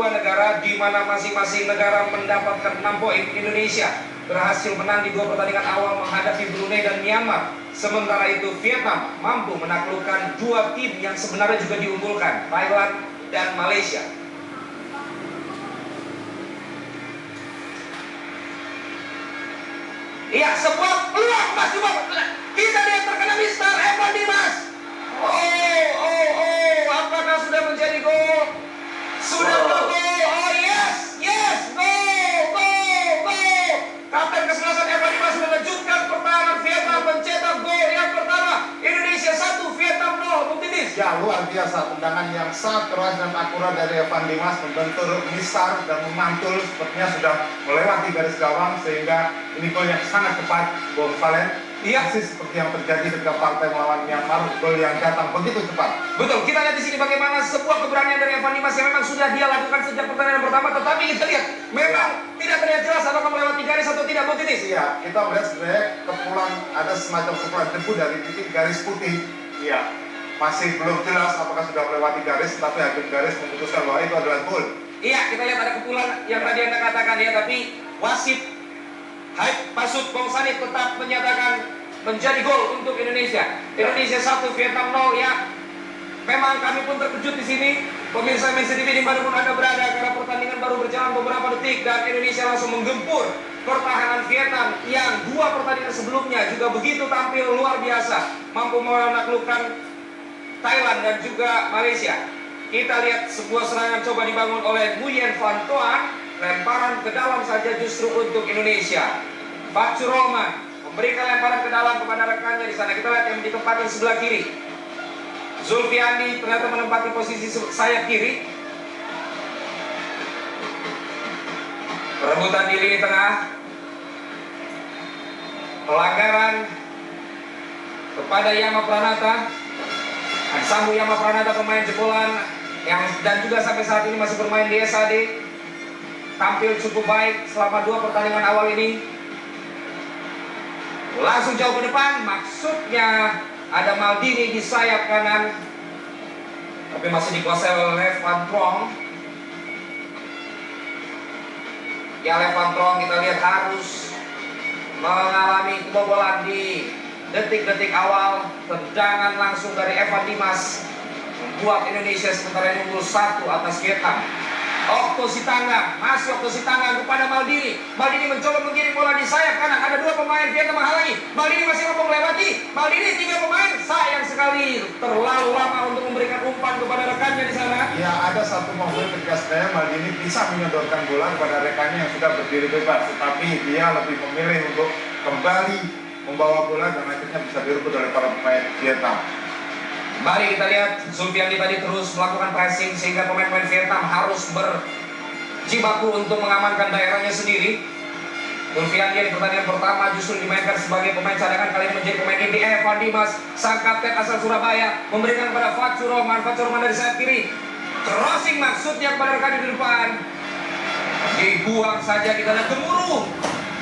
dua negara, di mana masing-masing negara mendapatkan 6 poin. Indonesia berhasil menang di 2 pertandingan awal menghadapi Brunei dan Myanmar. Sementara itu Vietnam mampu menaklukkan 2 tim yang sebenarnya juga diunggulkan, Thailand dan Malaysia. Iya, sebuah peluang Mas, kita lihat terkena Mister Evan Dimas. Apakah sudah menjadi gol? Sudah gol. Oh yes, gol. Kapten kesebelasan Evan Dimas sudah mengejutkan pertahanan Vietnam, mencetak gol yang pertama. Indonesia 1, Vietnam 0. Bung Titis. Ya, luar biasa, tendangan yang sangat keras dan akurat dari Evan Dimas, membentur misar dan memantul, sepertinya sudah melewati garis gawang, sehingga ini gol yang sangat cepat, Bung Valen. Iya, seperti yang terjadi ketika partai melawan Myanmar, gol yang datang begitu cepat. Betul, kita lihat di sini bagaimana sebuah keberanian dari Evan Dimas yang memang sudah dia lakukan sejak pertandingan pertama, tetapi kita lihat memang tidak terlihat jelas apakah melewati garis atau tidak, Bung Titis. Iya, kita melihat sebenarnya kepulan, ada semacam kepulan debu dari titik garis putih. Iya, masih belum jelas apakah sudah melewati garis, tapi hakim garis memutuskan bahwa itu adalah gol. Iya, kita lihat ada kepulan yang tadi Anda katakan ya, tapi wasit Haip Pasut Bongsanit tetap menyatakan menjadi gol untuk Indonesia. Indonesia 1, Vietnam 0 ya. Memang kami pun terkejut di sini, pemirsa MNC TV dimanapun Anda berada, karena pertandingan baru berjalan beberapa detik dan Indonesia langsung menggempur pertahanan Vietnam yang 2 pertandingan sebelumnya juga begitu tampil luar biasa, mampu menaklukkan Thailand dan juga Malaysia. Kita lihat sebuah serangan coba dibangun oleh Nguyen Van Toan, lemparan ke dalam saja justru untuk Indonesia. Pak Curoman memberikan lemparan ke dalam kepada rekannya di sana. Kita lihat yang ditempatkan sebelah kiri. Zulfiandi ternyata menempati posisi sayap kiri. Perebutan di lini tengah. Pelanggaran kepada Yama Pranata. Sambu Yama Pranata, pemain jebolan yang dan juga sampai saat ini masih bermain di SAD, tampil cukup baik selama 2 pertandingan awal ini. Langsung jauh ke depan, maksudnya ada Maldini di sayap kanan, tapi masih dikuasai oleh Van Trong. Ya, Van Trong kita lihat harus mengalami kebobolan di detik-detik awal. Tendangan langsung dari Evan Dimas membuat Indonesia sementara ini unggul 1 atas Vietnam. Okto Sitanggang, masih Okto Sitanggang kepada Maldini. Maldini mencoba mengirim bola di sayap kanan. Ada 2 pemain Vietnam menghalangi. Maldini masih mampu melewati. Maldini 3 pemain. Sayang sekali terlalu lama untuk memberikan umpan kepada rekannya di sana. Ya, ada satu momen ketika sebenarnya Maldini bisa menyodorkan bola kepada rekannya yang sudah berdiri bebas, tetapi dia lebih memilih untuk kembali membawa bola dan akhirnya bisa direbut oleh para pemain Vietnam. Mari kita lihat, Zulfiandi tadi terus melakukan pressing sehingga pemain-pemain Vietnam harus berjibaku untuk mengamankan daerahnya sendiri. Zulfiandi di pertandingan pertama justru dimainkan sebagai pemain cadangan, kali ini menjadi pemain inti. Evan Dimas, sang kapten asal Surabaya, memberikan kepada Fatur Rahman. Fatur Rahman dari sayap kiri, crossing maksudnya kepada rekan di depan, dibuang saja. Kita lihat gemuruh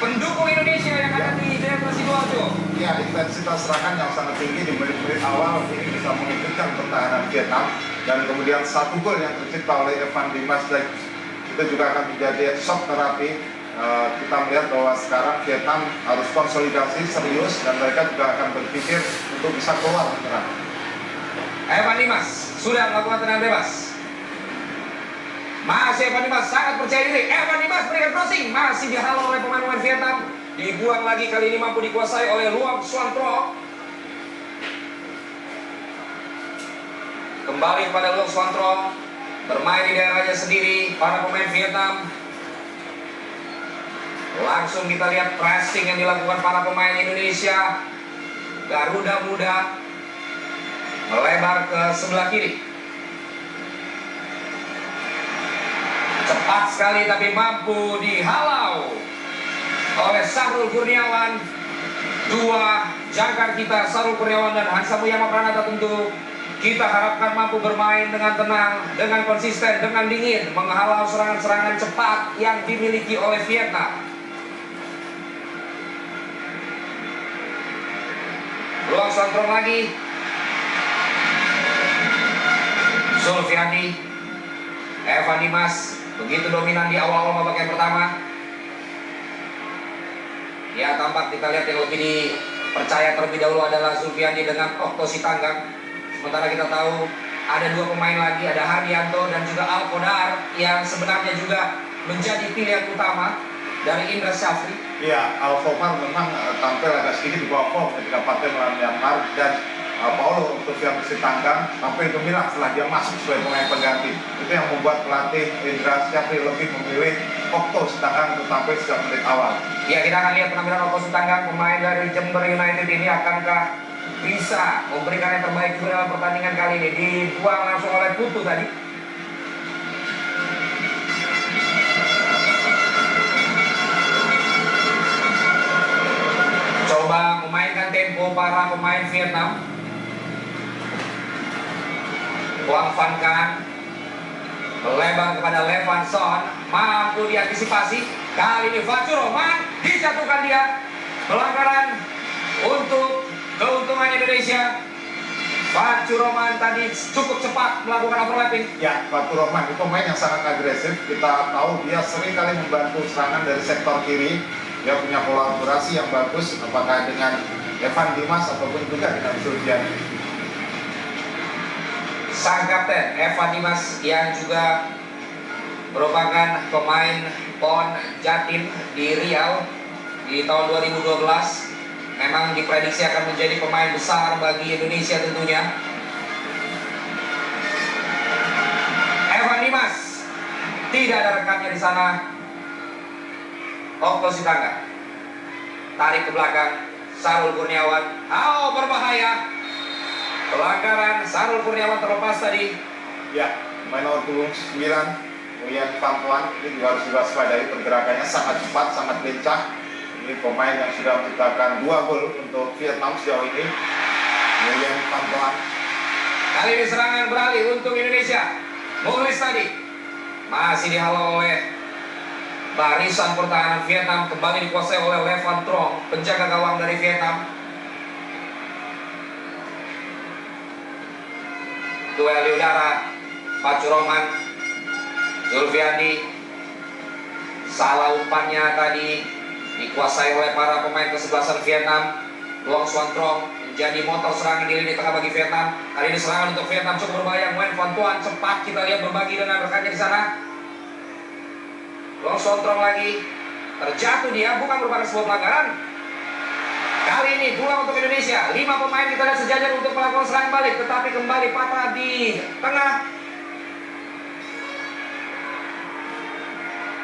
pendukung Indonesia yang ada di daerah Sidoarjo. Ya, intensitas serangan yang sangat tinggi di menit-menit awal ini bisa mengejutkan pertahanan Vietnam, dan kemudian 1 gol yang tercipta oleh Evan Dimas itu juga akan menjadi shock terapi. Kita melihat bahwa sekarang Vietnam harus konsolidasi serius dan mereka juga akan berpikir untuk bisa keluar menyerang. Evan Dimas sudah melakukan tendangan bebas. Masih Evan Dimas sangat percaya diri. Evan Dimas berikan crossing, masih dihalau oleh pemain-pemain Vietnam. Dibuang lagi, kali ini mampu dikuasai oleh Luang Xuan Tro. Kembali kepada Luang Xuan Tro, bermain di daerahnya sendiri. Para pemain Vietnam langsung kita lihat pressing yang dilakukan para pemain Indonesia. Garuda Muda melebar ke sebelah kiri. Cepat sekali tapi mampu dihalau oleh Sahrul Kurniawan. 2 jangkar kita, Sahrul Kurniawan dan Hansamu Yama Pranata, tentu kita harapkan mampu bermain dengan tenang, dengan konsisten, dengan dingin, menghalau serangan-serangan cepat yang dimiliki oleh Vietnam. Luang Santrong lagi. Zulfiandi, Evan Dimas, begitu dominan di awal-awal babak yang pertama. Ya, tampak kita lihat yang lebih dipercaya terlebih dahulu adalah Zulfiandi dengan Okto Sitanggang. Sementara kita tahu ada dua pemain lagi, ada Hardianto dan juga Alkodar yang sebenarnya juga menjadi pilihan utama dari Indra Syafri. Ya, Alkomar memang tampil agak sedikit di bawah form ketika partai melawan Myanmar, dan Paulo Oktovianto Sitanggang tampil gemilang setelah dia masuk sebagai pemain pengganti. Itu yang membuat pelatih Indra Syafri lebih memilih Okto Sitanggang untuk tampil sejak menit awal. Ya, kita akan lihat penampilan Okto Sitanggang, pemain dari Jember United ini akankah bisa memberikan yang terbaik juga dalam pertandingan kali ini. Dibuang langsung oleh Putu tadi. Coba memainkan tempo para pemain Vietnam. Wang Van Kan melebar kepada Levan Son, mampu diantisipasi. Kali ini Facuroman dijatuhkan dia. Pelanggaran untuk keuntungan Indonesia. Facuroman tadi cukup cepat melakukan overlapping. Ya, Facuroman itu pemain yang sangat agresif. Kita tahu dia sering kali membantu serangan dari sektor kiri. Dia punya kolaborasi yang bagus, apakah dengan Evan Dimas ataupun juga dengan Zulfiandi. Sang kapten Evan Dimas yang juga merupakan pemain PON Jatim di Riau di tahun 2012, memang diprediksi akan menjadi pemain besar bagi Indonesia tentunya. Evan Dimas tidak ada rekannya di sana. Okto Sitanggang tarik ke belakang, Sarul Kurniawan, berbahaya. Pelanggaran, Sarul Kurniawan terlepas tadi. Ya, main nomor 29 Nguyen Van Tuan ini juga harus diwaspadai, pergerakannya sangat cepat, sangat lincah. Ini pemain yang sudah menciptakan 2 gol untuk Vietnam sejauh ini. Nguyen Van Tuan. Kali ini serangan beralih untuk Indonesia. Mulis tadi masih dihalau oleh barisan pertahanan Vietnam, kembali dikuasai oleh Levan Trong, penjaga gawang dari Vietnam. Duel di udara, Facuroman, Zulfiandi, salah umpannya tadi dikuasai oleh para pemain kesebelasan Vietnam. Luang Xuan Trong menjadi motor serangan di lini tengah bagi Vietnam. Kali ini serangan untuk Vietnam cukup berbahaya. Nguyen Van Tuan cepat kita lihat berbagi dengan rekannya di sana. Luang Xuan Trong lagi terjatuh, dia bukan merupakan sebuah pelanggaran. Kali ini bola untuk Indonesia. 5 pemain kita lihat sejajar untuk melakukan serangan balik, tetapi kembali patah di tengah.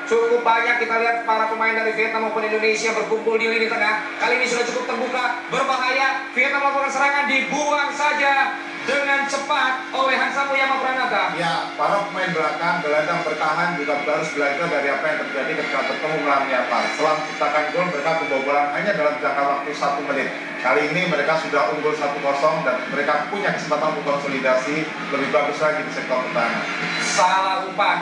Cukup banyak kita lihat para pemain dari Vietnam maupun Indonesia berkumpul di lini tengah. Kali ini sudah cukup terbuka, berbahaya. Vietnam melakukan serangan, dibuang saja dengan cepat oleh Hansa Muyama Pranata. Ya, para pemain belakang, gelandang bertahan juga harus belajar dari apa yang terjadi ketika bertemu melawan Myanmar. Setelah menciptakan gol, mereka kebobolan hanya dalam jangka waktu 1 menit. Kali ini mereka sudah unggul 1-0 dan mereka punya kesempatan untuk konsolidasi lebih bagus lagi di sektor pertahanan.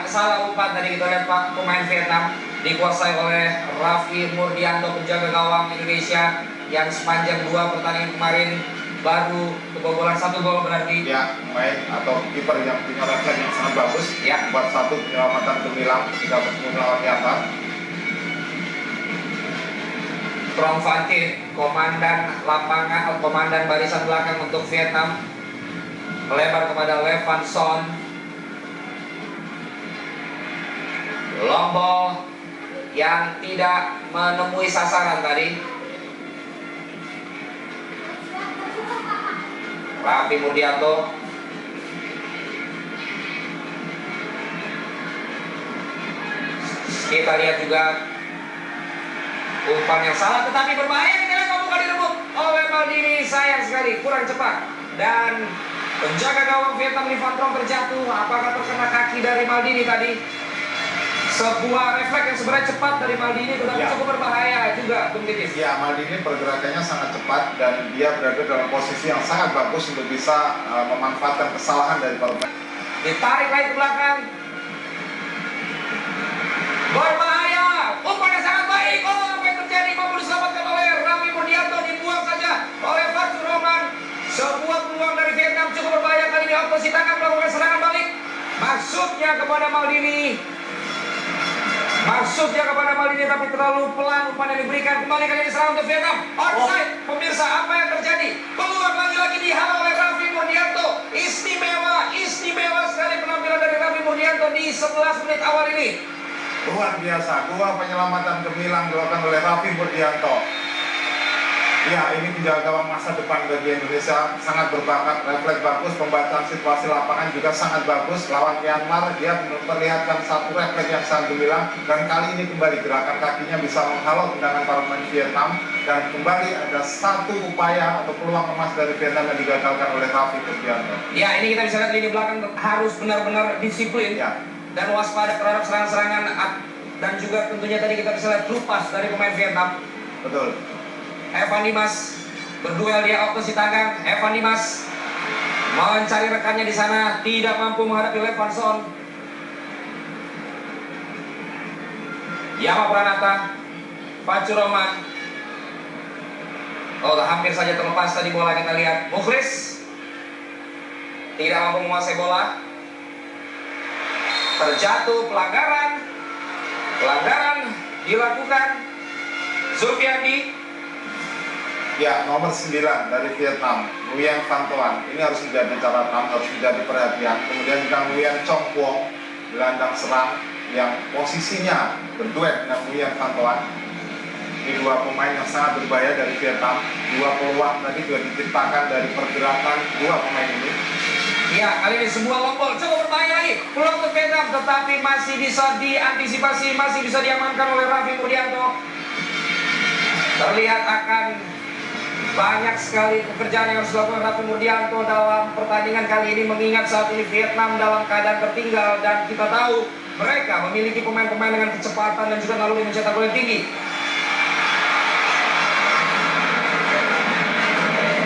Salah umpan tadi kita lihat Pak, pemain Vietnam dikuasai oleh Raffi Murdianto, penjaga gawang Indonesia yang sepanjang 2 pertandingan kemarin baru kebobolan 1 gol berarti. Ya, pemain atau kiper yang punya refleks yang sangat bagus. Ya. Buat 1 penyelamatan gemilang ketika bertemu melawan Myanmar. Trong Van Thien, komandan lapangan, komandan barisan belakang untuk Vietnam, melebar kepada Levan Son. Long ball yang tidak menemui sasaran tadi. Raffi Murdianto. Kita lihat juga umpan yang salah tetapi berbahaya. Kita lihat bukan direbut oleh Maldini, sayang sekali, kurang cepat. Dan penjaga gawang Vietnam Levan Trong terjatuh. Apakah terkena kaki dari Maldini tadi? Sebuah refleks yang sebenarnya cepat dari Maldini, tetapi Ya. cukup berbahaya juga, Bung Titis. Ya, Maldini pergerakannya sangat cepat dan dia berada dalam posisi yang sangat bagus untuk bisa memanfaatkan kesalahan dari para pemain. Ditarik lagi ke belakang. Berbahaya. Umpan yang sangat baik. Apa yang terjadi? Mampu diselamatkan oleh Raffi Murdianto, dibuang saja oleh Facuroman. Sebuah peluang dari Vietnam cukup berbahaya. Kali ini Okto Sitanggang melakukan serangan balik. Maksudnya kepada Maldini. Maksudnya kepada Maldini tapi terlalu pelan umpan yang diberikan. Kembali kali ini serang untuk Vietnam. Offside. Pemirsa, apa yang terjadi? Peluang lagi-lagi dihalau oleh Raffi Murdianto. Istimewa sekali penampilan dari Raffi Murdianto di 11 menit awal ini. Luar biasa, dua penyelamatan gemilang dilakukan oleh Raffi Murdianto. Ya, ini penjaga gawang masa depan bagi Indonesia, sangat berbakat, refleks bagus, pembacaan situasi lapangan juga sangat bagus. Lawan Myanmar, dia memperlihatkan satu refleks yang sangat gemilang, dan kali ini kembali gerakan kakinya bisa menghalau tendangan para pemain Vietnam, dan kembali ada satu upaya atau peluang emas dari Vietnam yang digagalkan oleh Raffi Murdianto. Ya, ini kita bisa lihat lini belakang harus benar-benar disiplin Ya, dan waspada terhadap serangan-serangan, dan juga tentunya tadi kita bisa lihat lupas dari pemain Vietnam. betul. Evan Dimas berduel dia Okto Sitanggang. Evan Dimas mencari rekannya di sana, tidak mampu menghadapi Levanson. Yama Pranata, Pacu Roman. Oh, hampir saja terlepas tadi bola, kita lihat. Mukhlis tidak mampu menguasai bola. Terjatuh, pelanggaran dilakukan. Zulfiandi. Ya, nomor 9 dari Vietnam, Nguyen Van Toan. Ini harus menjadi catatan, harus menjadi perhatian. Kemudian juga Nguyen Chong Quong, gelandang serang yang posisinya berduet dengan Nguyen Van Toan. Ini dua pemain yang sangat berbahaya dari Vietnam. Dua peluang tadi juga diciptakan dari pergerakan dua pemain ini. Ya, kali ini sebuah lompol cukup berbahaya lagi. Peluang untuk Vietnam, tetapi masih bisa diantisipasi, masih bisa diamankan oleh Raffi Murdianto. Terlihat akan banyak sekali pekerjaan yang harus dilakukan Raffi Murdianto dalam pertandingan kali ini, mengingat saat ini Vietnam dalam keadaan tertinggal, dan kita tahu mereka memiliki pemain-pemain dengan kecepatan dan juga naluri mencetak gol yang tinggi.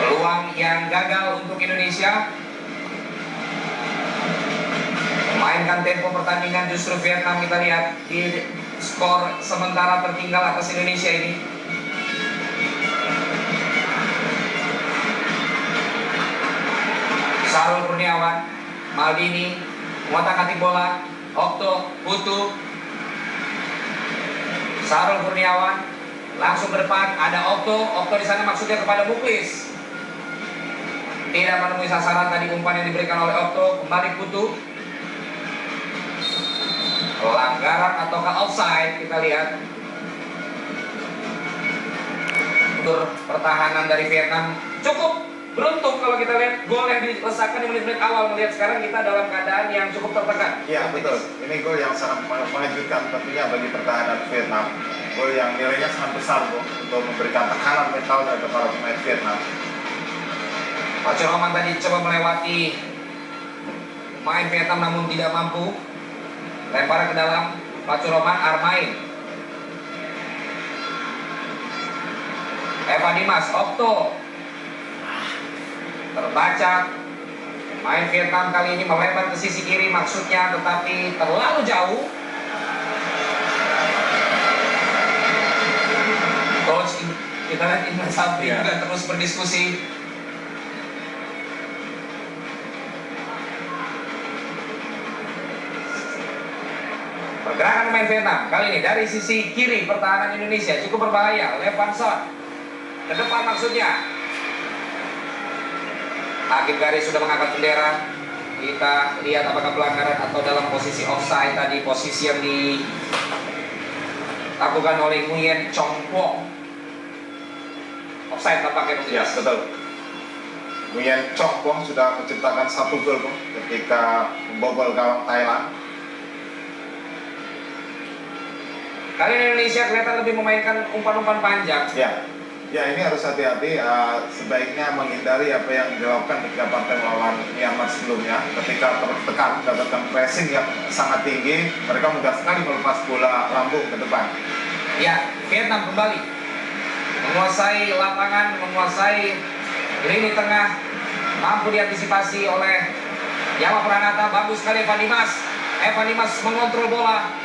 Peluang yang gagal untuk Indonesia. Memainkan tempo pertandingan, justru Vietnam kita lihat di skor sementara tertinggal atas Indonesia ini. Sarul Kurniawan, Maldini, mengotak-atik bola, Okto, Putu. Sarul Kurniawan, langsung ke depan, ada Okto di sana maksudnya kepada Mukhlis. Tidak menemui sasaran tadi umpan yang diberikan oleh Okto, kembali Putu. Pelanggaran ataukah offside, kita lihat. Untuk pertahanan dari Vietnam cukup beruntung kalau kita lihat gol yang dilesakan di menit-menit awal. Melihat sekarang kita dalam keadaan yang cukup tertekan. Ya, betul. Ini gol yang sangat mengejutkan tentunya bagi pertahanan Vietnam. Gol yang nilainya sangat besar untuk memberikan tekanan mental dari para pemain Vietnam. Pacu Roman tadi coba melewati main Vietnam namun tidak mampu. Lempar ke dalam, Pacu Roman, Armain. Evan Dimas, Okto. Terbaca. Main Vietnam kali ini melebar ke sisi kiri maksudnya, tetapi terlalu jauh. Coach, kita lihat Indra Sapri juga terus berdiskusi. Pergerakan pemain Vietnam kali ini dari sisi kiri pertahanan Indonesia cukup berbahaya. Levanson ke depan maksudnya. Hakim garis sudah mengangkat bendera. Kita lihat apakah pelanggaran atau dalam posisi offside tadi, posisi yang dilakukan oleh Nguyen Chong Quong. Offside tampaknya. Ya, betul. Nguyen Chong Quong sudah menciptakan satu gol ketika membobol gawang Thailand. Kali ini Indonesia kelihatan lebih memainkan umpan-umpan panjang. Ya, ini harus hati-hati. Sebaiknya menghindari apa yang dilakukan ketika partai melawan Myanmar sebelumnya. Ketika tertekan, mendapatkan pressing yang sangat tinggi, mereka mudah sekali melepas bola lambung ke depan. Ya, Vietnam kembali menguasai lapangan, menguasai lini tengah, mampu diantisipasi oleh Yama Pranata. Bagus sekali Evan Dimas. Evan Dimas mengontrol bola,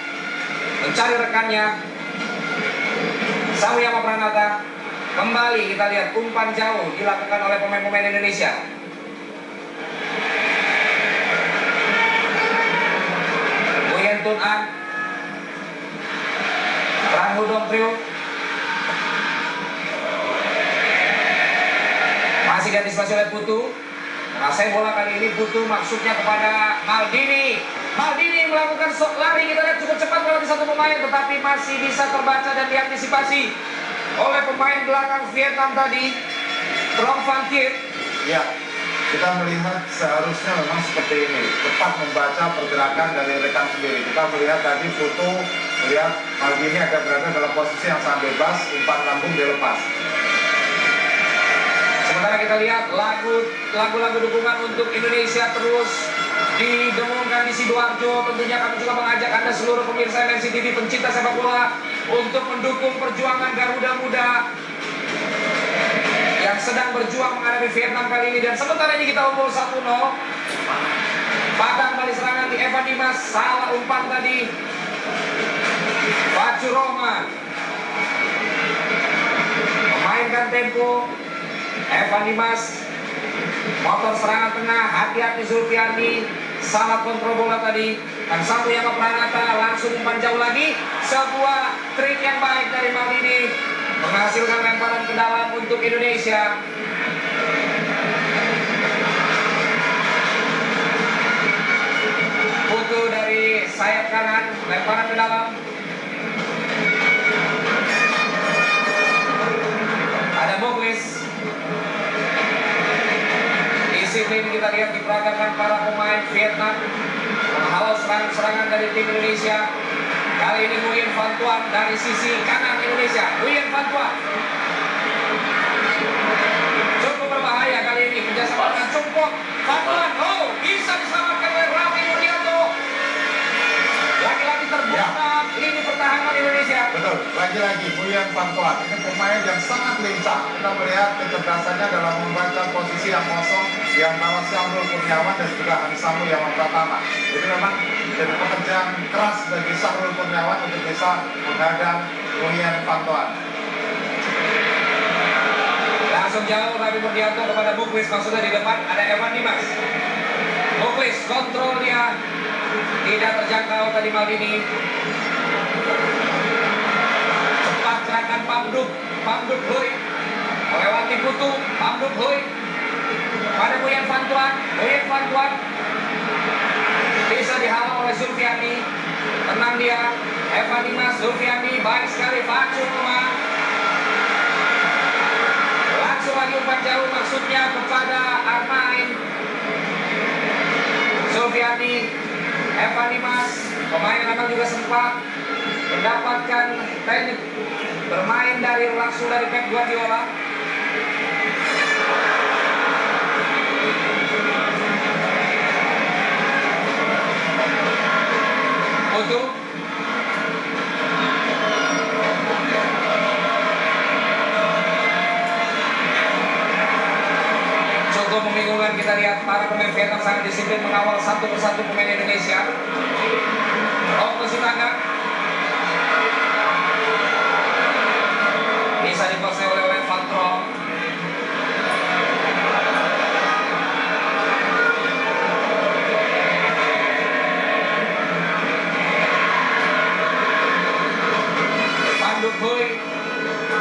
mencari rekannya. Sang Yama Pranata. Kembali kita lihat umpan jauh dilakukan oleh pemain-pemain Indonesia. Nguyen Tuan An. Tran Hudong Trio masih diantisipasi oleh Putu. Menguasai bola kali ini Putu, maksudnya kepada Maldini. Maldini melakukan lari, kita lihat cukup cepat melewati satu pemain, tetapi masih bisa terbaca dan diantisipasi oleh pemain belakang Vietnam tadi, Trong Van Thiet. Ya, kita melihat seharusnya memang seperti ini, cepat membaca pergerakan dari rekan sendiri. Kita melihat tadi Putu, melihat Maldini akan berada dalam posisi yang sangat bebas, umpan lambung dilepas. Sementara kita lihat lagu-lagu dukungan untuk Indonesia terus didengungkan di Sidoarjo. Tentunya kami juga mengajak Anda seluruh pemirsa MNC TV pencinta sepak bola untuk mendukung perjuangan Garuda Muda yang sedang berjuang menghadapi Vietnam kali ini. Dan sementara ini kita unggul 1-0. Padang balik serangan di Evan Dimas, salah umpan tadi Fajur Rahman memainkan tempo. Evan Dimas, motor serangan tengah, hati-hati Zulfiandi, salah kontrol bola tadi. Dan satu yang Pranata langsung umpan jauh lagi. Sebuah trik yang baik dari Maldini menghasilkan lemparan ke dalam untuk Indonesia. Putu dari sayap kanan, lemparan ke dalam. Ada Boklis. Disiplin kita lihat diperagakan para pemain Vietnam menghalau serangan-serangan dari tim Indonesia. Kali ini Nguyen Van Thuan dari sisi kanan Indonesia. Nguyen Van Thuan cukup berbahaya kali ini, kerjasama dengan Cumpok. Van Thuan, oh, bisa diselamatkan oleh Raffi Nurdianto. Lagi-lagi terbuka lini pertahanan Indonesia. Betul, lagi-lagi Nguyen Van Thuan ini pemain yang sangat lincah. Kita melihat kecerdasannya dalam membaca posisi yang kosong yang bawa Syahrul Kurniawan dan juga Hansamu yang Pratama. Jadi memang jadi pekerjaan keras bagi Syahrul Kurniawan untuk bisa menghadang Nguyen Van Thuan. Langsung jauh Raffi Nurdianto kepada Buklis, maksudnya di depan ada Evan Dimas. Buklis kontrol dia, tidak terjangkau tadi Maldini. Cepat gerakan Pamduk Hui melewati Putu. Pamduk Hui pada Nguyen Van Thuan. Nguyen Van Thuan bisa dihalau oleh Zulfiandi. Tenang dia, Evan Dimas, Zulfiandi, baik sekali Fajur Rahman. Langsung lagi umpan jauh, maksudnya kepada Armain. Zulfiandi, Evan Dimas, pemain yang memang juga sempat mendapatkan teknik bermain langsung dari Pep Guardiola. Untuk cukup membingungkan, kita lihat para pemain Vietnam sangat disiplin mengawal satu persatu pemain Indonesia. Sitanggang bisa dikuasai oleh Van Trong.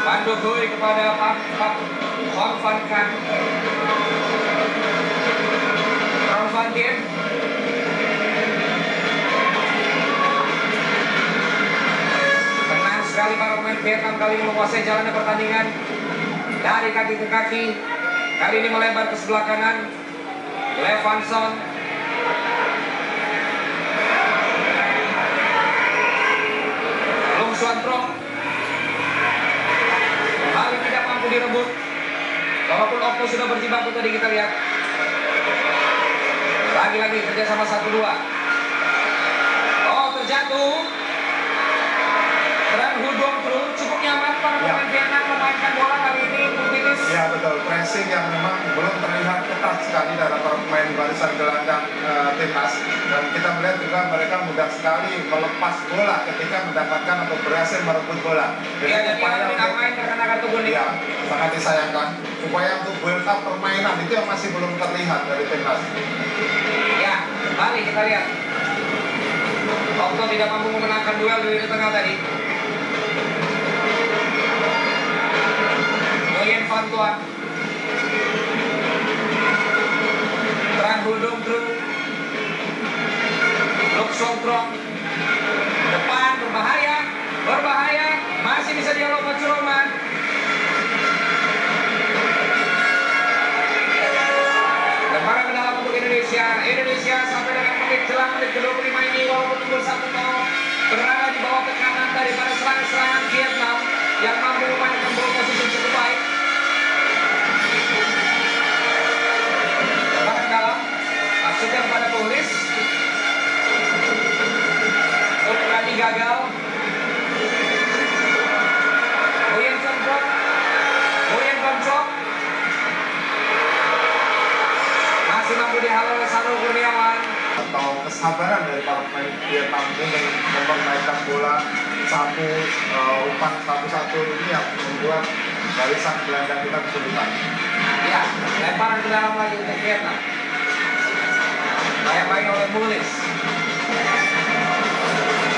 Panduk Hui kepada Hong Van Kan. Trong Van Thiet. Tenang sekali para pemain Vietnam kali ini menguasai jalannya pertandingan dari kaki ke kaki. Kali ini melebar ke sebelah kanan. Levanson. Long Xuan Trong. Kali tidak mampu direbut. Walaupun Okto sudah berjibaku tadi kita lihat. Lagi-lagi kerjasama 1-2. Oh, terjatuh. Tran Hudong Trio cukup nyaman para pemain Vietnam memainkan bola kali ini. Ya betul, pressing yang memang belum terlihat ketat sekali dari para pemain barisan gelandang timnas. Dan kita melihat juga mereka mudah sekali melepas bola ketika mendapatkan atau berhasil merebut bola. Jadi upaya untuk main karena kartu kuning. Ya, sangat disayangkan. Upaya untuk build up permainan itu yang masih belum terlihat dari timnas. Ya, kembali kita lihat. Okto tidak mampu memenangkan duel di tengah tadi. Fantuan. Tran Hudong Tru. Lok Songkrong. Depan berbahaya. Berbahaya. Masih bisa dialog Macuroman. Lemparan ke dalam untuk Indonesia. Indonesia sampai dengan menit jelang menit ke-25 ini walaupun unggul 1-0 berada di bawah tekanan daripada serangan-serangan Vietnam yang mampu memainkan ball position cukup baik. Lemparan dalam masukkan kepada Polis. Tadi gagal. Nguyen Kongcok masih mampu dihalau oleh Sarul Kurniawan. Atau kesabaran dari para pemain Vietnam ini mempermainkan bola umpan satu-satu ini yang membuat barisan gelandang kita kesulitan. Ya, lemparan ke dalam lagi untuk Vietnam. Baik-baik oleh Mulis.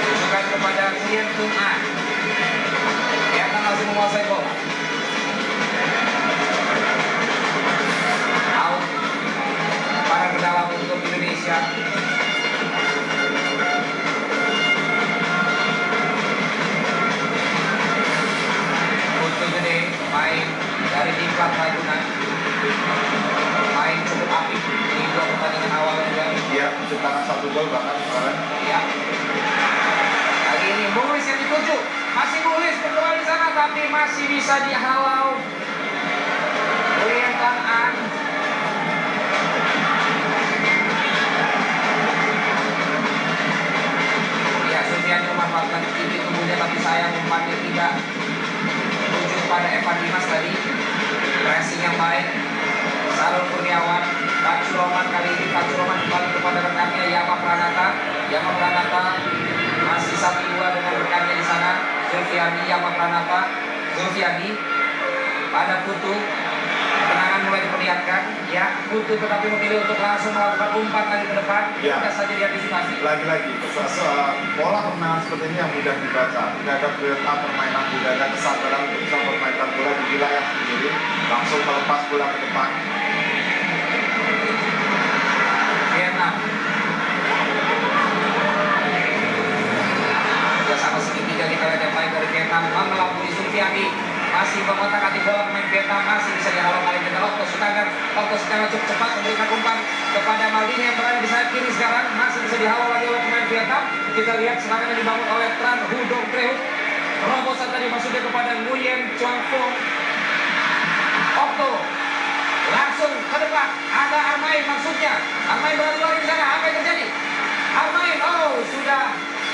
Tujukan kepada Nguyen Tung An. Vietnam masih menguasai bola. Out. Lemparan ke dalam untuk Indonesia. Untuk gede, main dari Diklat Ragunan. Main cukup apik di dua pertandingan awal juga. Dia menciptakan 1 gol bahkan kemarin. Ya. Kali ini Mulis yang dituju. Masih Mulis berdoa di sana tapi masih bisa dihalau. Nguyen Tan An. Ya, Sufian memanfaatkan tinggi tubuhnya tapi sayang umpannya tidak tuju kepada Evan Dimas tadi. Pressing yang baik. Sarul Kurniawan, Kacuroman kali ini Kacuroman kembali kepada rekannya Yama Pranata. Yama Pranata masih 1-2 dengan rekannya di sana. Zulfiandi, Yama Pranata, Zulfiandi pada Putu. Tenangan mulai diperlihatkan. Ya, Putu tetapi memilih untuk langsung melakukan umpan lagi ke depan. Ya. Tidak saja diantisipasi. Lagi-lagi, pola permainan seperti ini yang mudah dibaca. Tidak ada Vietnam permainan, tidak ada kesabaran untuk bisa memainkan bola di wilayah sendiri, langsung melepas bola ke depan. Vietnam. Sama segitiga kita lihat yang baik dari Vietnam mengelabui Zulfiandi. Masih mengotak-atik bola pemain Vietnam, masih bisa dihalau oleh kita Okto Sutanggar cukup cepat memberikan umpan kepada Maldini yang berada di sayap kiri sekarang, masih bisa dihalau lagi oleh pemain Vietnam. Kita lihat serangan yang dibangun oleh Tran Hudong Treu. Terobosan tadi masuknya kepada Nguyen Chuang Phong. Okto langsung ke depan, ada Armain maksudnya. Armain berlari di sana, apa yang terjadi? Armain, sudah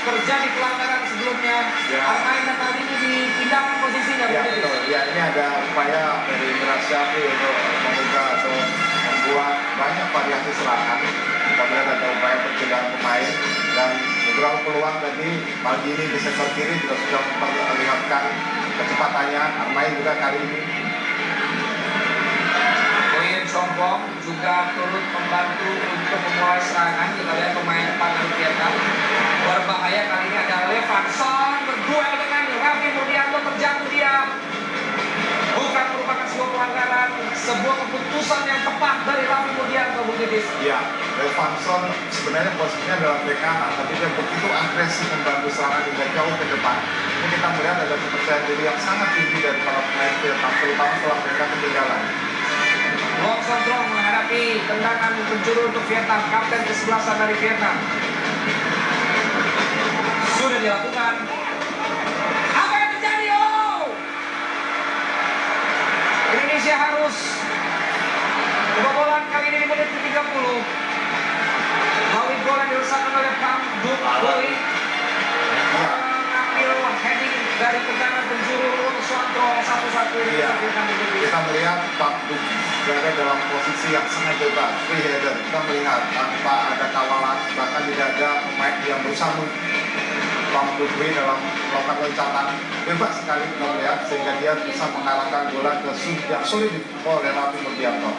terjadi pelanggaran sebelumnya. Ya. Armain dan kali ini dipindahkan posisinya. Ya, betul. Ya, ini ada upaya dari Indra Syafri untuk mengubah atau membuat banyak variasi serangan. Kita melihat ada upaya pencegahan pemain dan beberapa peluang tadi Maldini di sektor kiri juga sudah memperlihatkan kecepatannya. Armain juga kali ini. Nguyen Chuang Phong juga turut membantu untuk memulai serangan. Kita lihat pemain Pantu Vietnam. Berbahaya kali ini ada Levanson berduel dengan Raffi Mudianto, terjatuh dia. Bukan merupakan sebuah pelanggaran, sebuah keputusan yang tepat dari Raffi Mudianto, Bu Titis. Ya, Levanson sebenarnya posisinya dalam bek kanan, tapi dia begitu agresif membantu serangan hingga jauh ke depan. Ini kita melihat ada kepercayaan diri yang sangat tinggi dari para pemain Vietnam, terutama setelah mereka ketinggalan. Lok Songkrong menghadapi tendangan penjuru untuk Vietnam, kapten ke-11 dari Vietnam. Sudah dilakukan. Apa yang terjadi? Indonesia harus kebobolan kali ini di menit ke-30. Melalui gol yang diusahakan oleh Pham Duc Huy. Mengambil heading dari tendangan penjuru Suantro 1-1. Iya. Kita melihat Pham Duc berada dalam posisi yang sangat bebas, free header. Kita melihat tanpa ada kawalan, bahkan tidak ada pemain yang berusaha Pham Duc Huy dalam melakukan loncatan bebas sekali kita melihat, sehingga dia bisa mengarahkan bola ke yang sulit dipukul oleh Raffi Mudianto.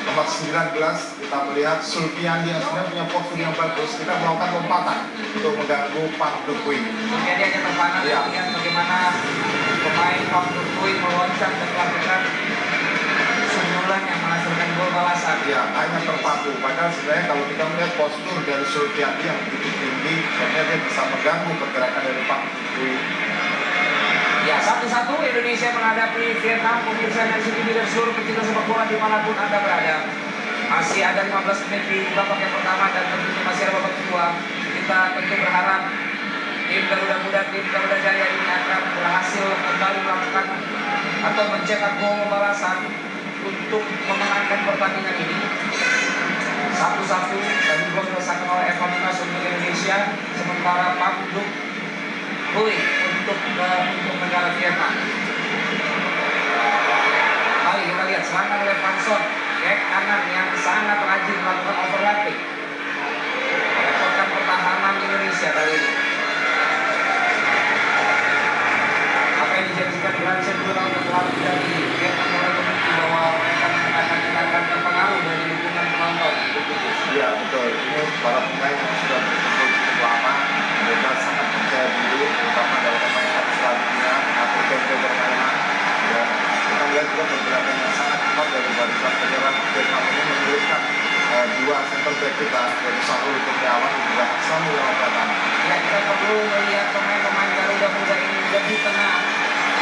Nomor 19 kita melihat Zulfiandi yang sebenarnya punya postur yang bagus. Kita melakukan lompatan untuk mengganggu Pham Duc Huy. Jadi hanya terpana, Iya. lihat bagaimana pemain Pham Duc Huy meloncat dan melakukan gol balasan. Ya, hanya terpaku. Padahal sebenarnya kalau kita melihat postur dari Sulfiati yang begitu tinggi, sebenarnya dia bisa mengganggu pergerakan dari Pak Dwi. Ya, 1-1 Indonesia menghadapi Vietnam. Pemirsa NCTV dan seluruh pecinta sepak bola dimanapun Anda berada. Masih ada 15 menit di babak yang pertama dan tentunya masih ada babak kedua. Kita tentu berharap tim Garuda Muda, tim Garuda Jaya ini akan berhasil kembali melakukan atau mencetak gol balasan untuk memenangkan pertandingan ini. 1-1 dan gol dirasakan oleh Evan Dimas untuk Indonesia, sementara Pak Duk Hui untuk negara Vietnam. Mari kita lihat serangan oleh Van Son, back kanan yang sangat rajin melakukan overlapping, merepotkan pertahanan Indonesia kali ini. Apa yang dijanjikan Granson 2 tahun yang lalu dari Vietnam mulai membukti bahwa mereka akan terpengaruh dari dukungan penonton. Iya betul, ini para pemain yang sudah berkumpul cukup lama, mereka sangat percaya diri, terutama dalam permainan selanjutnya atau tempo permainan. Dan kita lihat juga pergerakan yang sangat cepat dari barisan penyerang Vietnam ini menyulitkan dua center back kita, yaitu Sahrul Kurniawan dan juga Samuel Ongkatan. Ya, kita perlu melihat pemain-pemain Garuda Muda ini lebih tenang,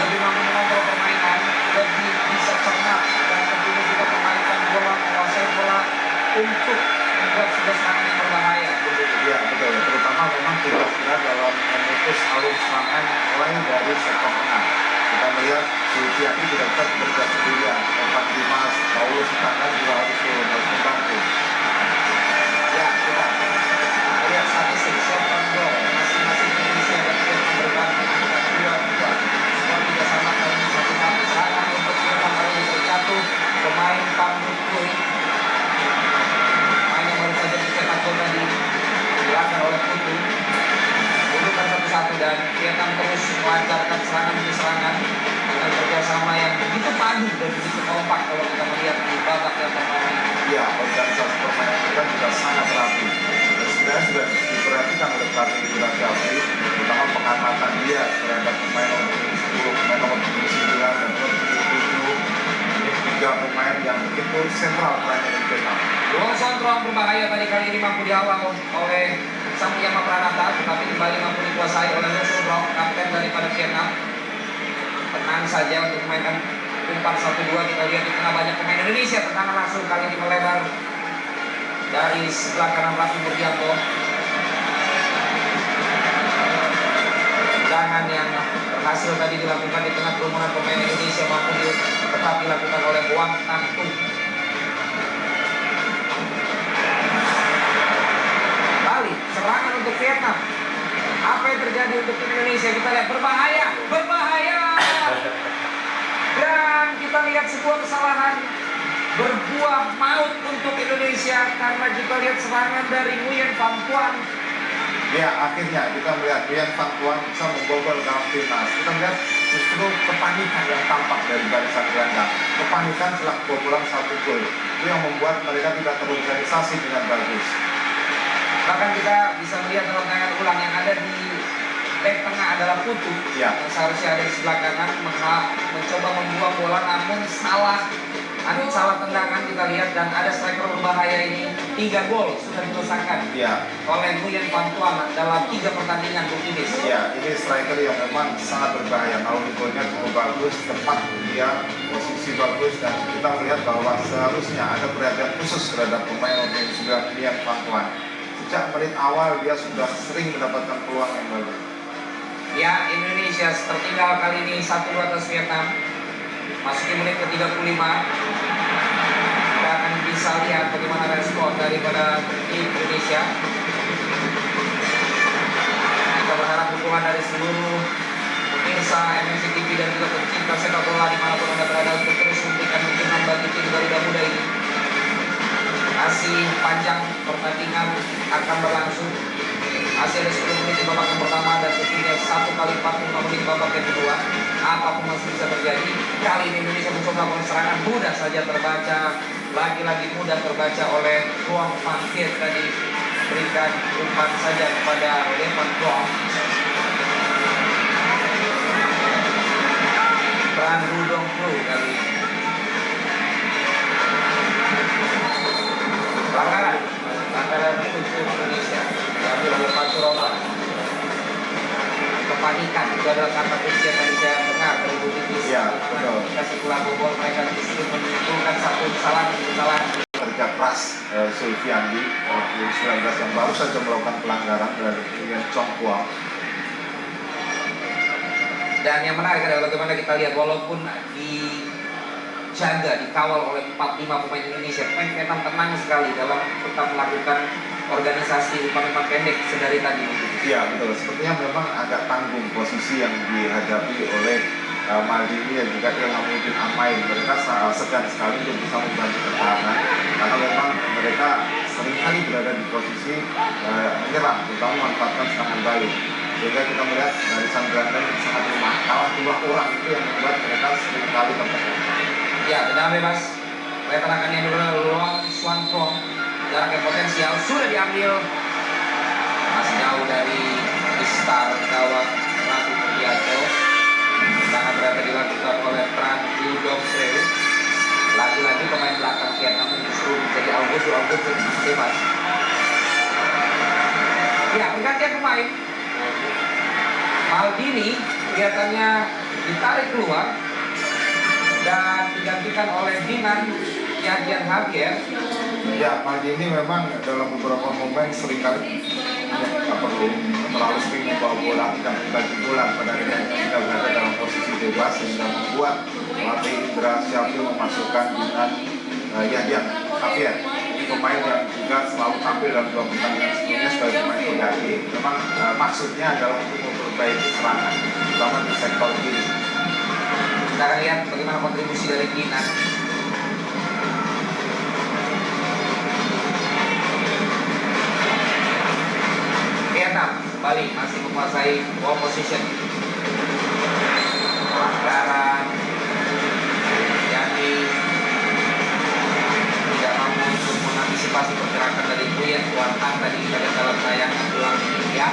lebih mampu mengontrol permainan, lebih bisa cermat, dan tentunya juga memainkan bola, menguasai bola untuk membuat sebuah serangan yang berbahaya. Iya betul, terutama memang tugas kita dalam memutus alur serangan mulai dari sektor tengah. Kita melihat Sulfiati tidak bisa bekerja sendirian, Evan Dimas, Paulus Tangan juga harus membantu. Ya, kita lihat statistik shot on goal masing-masing Indonesia dan Vietnam berbanding angka 2-2. Skor tidak sama kali ini 1-1. Serangan untuk Vietnam kali ini terjatuh pemain Pham Duc Huy. Pemain yang baru saja dicetak gol tadi dilakukan oleh Putu. Urutan 1-1 dan Vietnam terus melancarkan serangan demi serangan dengan kerjasama yang begitu padu dan begitu kompak kalau kita melihat di babak yang pertama ini. Ya, organisasi permainan kita juga sangat rapi. Dan sebenarnya sudah diperhatikan oleh pelatih Indra Syafri, terutama pengamatan dia terhadap pemain nomor 10, pemain nomor 9 dan nomor 7. Ini tiga pemain yang begitu sentral perannya di Vietnam. Gol kontrol berbahaya tadi kali ini mampu dihalau oleh Sang Yama Pranata, tetapi kembali mampu dikuasai oleh Russell Brock, kapten daripada Vietnam. Tenang saja untuk memainkan umpan 1-2. Kita lihat di tengah banyak pemain Indonesia. Tendangan langsung kali ini melebar dari sebelah kanan Raffi Murdianto. Tendangan yang berhasil tadi dilakukan di tengah kerumunan pemain Indonesia mampu tetap dilakukan oleh Wang Tantung. Balik serangan untuk Vietnam. Apa yang terjadi untuk tim Indonesia? Kita lihat berbahaya, berbahaya. Dan kita lihat sebuah kesalahan berbuah maut untuk Indonesia karena kita lihat serangan dari Nguyen Van Thuan. Ya, akhirnya kita melihat Nguyen Van Thuan bisa membobol gawang timnas. Kita melihat justru kepanikan yang tampak dari barisan gelandang. Kepanikan setelah kebobolan 1 gol. Itu yang membuat mereka tidak terorganisasi dengan bagus. Bahkan kita bisa melihat dalam tayangan ulang yang ada di back tengah adalah Putu, Ya. yang seharusnya ada di sebelah kanan, mencoba membuang bola namun salah tendangan. Kita lihat dan ada striker berbahaya ini. 3 gol sudah diselesaikan Ya. oleh Nguyen Van Thuan dalam 3 pertandingan Portugis. Ya, ini striker yang memang sangat berbahaya. Kalau golnya cukup bagus, tepat dia, posisi bagus, dan kita melihat bahwa seharusnya ada perhatian khusus terhadap pemain nomor 9 Nguyen Van Thuan. Sejak menit awal dia sudah sering mendapatkan peluang yang bagus. Ya, Indonesia tertinggal kali ini 1-2 atas Vietnam. Masuki menit ke-35. Kita akan bisa lihat bagaimana respon daripada tim Indonesia. Kita berharap dukungan dari seluruh pemirsa MNCTV dan juga pecinta sepak bola dimanapun Anda berada untuk terus memberikan dukungan bagi tim Garuda Muda ini. Masih panjang pertandingan akan berlangsung. Masih ada 10 menit di babak yang pertama dan tentunya 1 kali 45 menit babak yang kedua. Apapun masih bisa terjadi. Kali ini Indonesia mencoba serangan mudah saja terbaca. Lagi-lagi mudah terbaca oleh Ruang Van Thiet tadi. Berikan umpan saja kepada Levan Dong. Tran Rudong Kru kali ini. kepanikan. Itu adalah kata kunci yang tadi saya dengar dari Bu Titis. Iya, betul. Kasih pula bobol mereka justru menyimpulkan satu kesalahan. Kerja keras Sulfiandi 2019 yang baru saja melakukan pelanggaran dari Yang Chong Kuang. Dan yang menarik adalah bagaimana kita lihat walaupun dijaga, dikawal oleh 4-5 pemain Indonesia, pemain Vietnam tenang sekali dalam tetap melakukan organisasi umpan-umpan pendek sedari tadi. Iya betul, sepertinya memang agak tanggung posisi yang dihadapi oleh Maldini dan juga Ilhamuddin Amain. Mereka segan sekali untuk bisa membantu pertahanan karena memang mereka seringkali berada di posisi menyerang, terutama memanfaatkan serangan balik. Sehingga kita melihat dari sang gelandang yang sangat lemah, kalah 2 orang itu yang membuat mereka seringkali tertekan. Ya, tendangan bebas. Oleh tendangannya dulu Luang Suan Prong. Jarak yang potensial sudah diambil. Masih jauh dari Istar gawang Ratu Mulyado. Tendangan berada dilakukan oleh Tran Judong Preu. Lagi-lagi pemain belakang Vietnam justru menjadi Augusto bebas. Ya, pergantian pemain. Maldini kelihatannya ditarik keluar dan digantikan oleh Dinan Yadian Javier. Ya, Maldini memang dalam beberapa momen seringkali tidak perlu terlalu sering membawa bola, tidak membagi bola pada akhirnya tidak berada dalam posisi bebas sehingga membuat pelatih Indra Syafri memasukkan Dinan Yadian Javier. Ini pemain yang juga selalu tampil dalam 2 pertandingan sebelumnya sebagai pemain pengganti. Memang maksudnya adalah untuk memperbaiki serangan, terutama di sektor kiri. Kita akan lihat bagaimana kontribusi dari Dinan. Vietnam kembali masih menguasai ball position. Pelanggaran jadi tidak mampu untuk mengantisipasi pergerakan dari Nguyen Tuan Tan tadi kita lihat dalam tayangan ulang ini ya.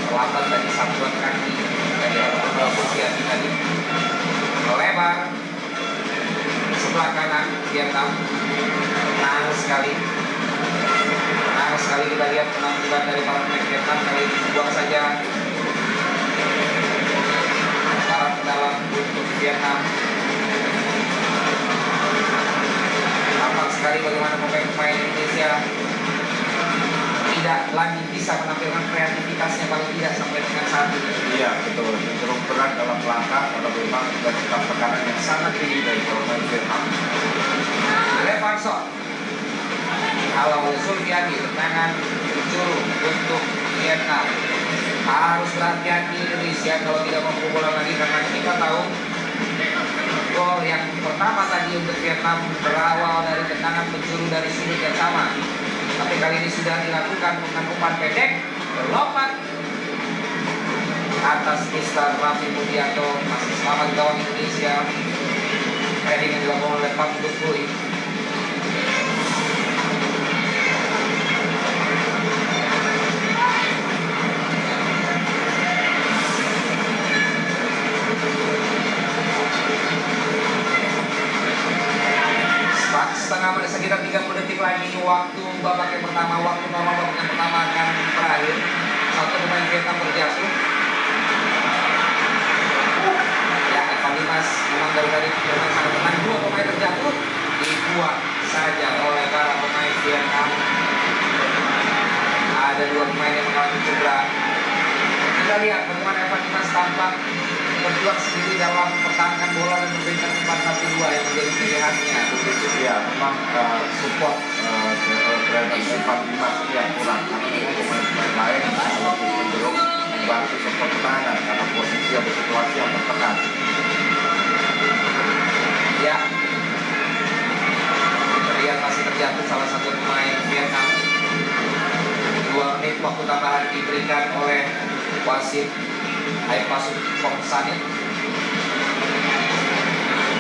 Terlambat tadi satuan kaki dari orang Sulfiandi tadi. Lebar sebelah kanan Vietnam tenang sekali kita lihat penampilan dari para pemain Vietnam kali ini dibuang saja arah ke dalam untuk Vietnam. Tampak sekali bagaimana pemain Indonesia tidak lagi bisa menampilkan kreativitasnya paling tidak sampai dengan saat ini. Iya betul, cenderung berat dalam langkah karena memang intensitas tekanan yang sangat tinggi dari pemain Vietnam. Levanson kalau oleh Sulfiandi, tendangan penjuru untuk Vietnam. Harus berhati-hati Indonesia kalau tidak mau kebobolan lagi karena kita tahu gol yang pertama tadi untuk Vietnam berawal dari tendangan penjuru dari sudut yang sama. Tapi kali ini sudah dilakukan dengan umpan pendek, berlompat atas Istar Raffi Mulyado, masih selamat gawang Indonesia. Heading yang dilakukan oleh Pak Dukui. Setengah menit, sekitar 30 detik lagi waktu babak yang pertama, waktu normal babak yang pertama akan berakhir. Satu pemain Vietnam terjatuh. Ya, Evan Dimas memang dari tadi bermain sangat tenang. 2 pemain terjatuh, dibuang saja oleh para pemain Vietnam. Ada 2 pemain yang mengalami cedera. Kita lihat bagaimana Evan Dimas tampak berjuang sendiri dalam pertahankan bola dan memberikan umpan 1-2 yang menjadi pilihannya. Ya, memang support terhadap Evan Dimas yang kurang karena memang pemain-pemain lain lebih cenderung membantu support pertahanan karena posisi atau situasi yang tertekan. Ya, terlihat masih terjatuh salah satu pemain Vietnam. 2 menit waktu tambahan diberikan oleh wasit Haipasut Kong Sanit.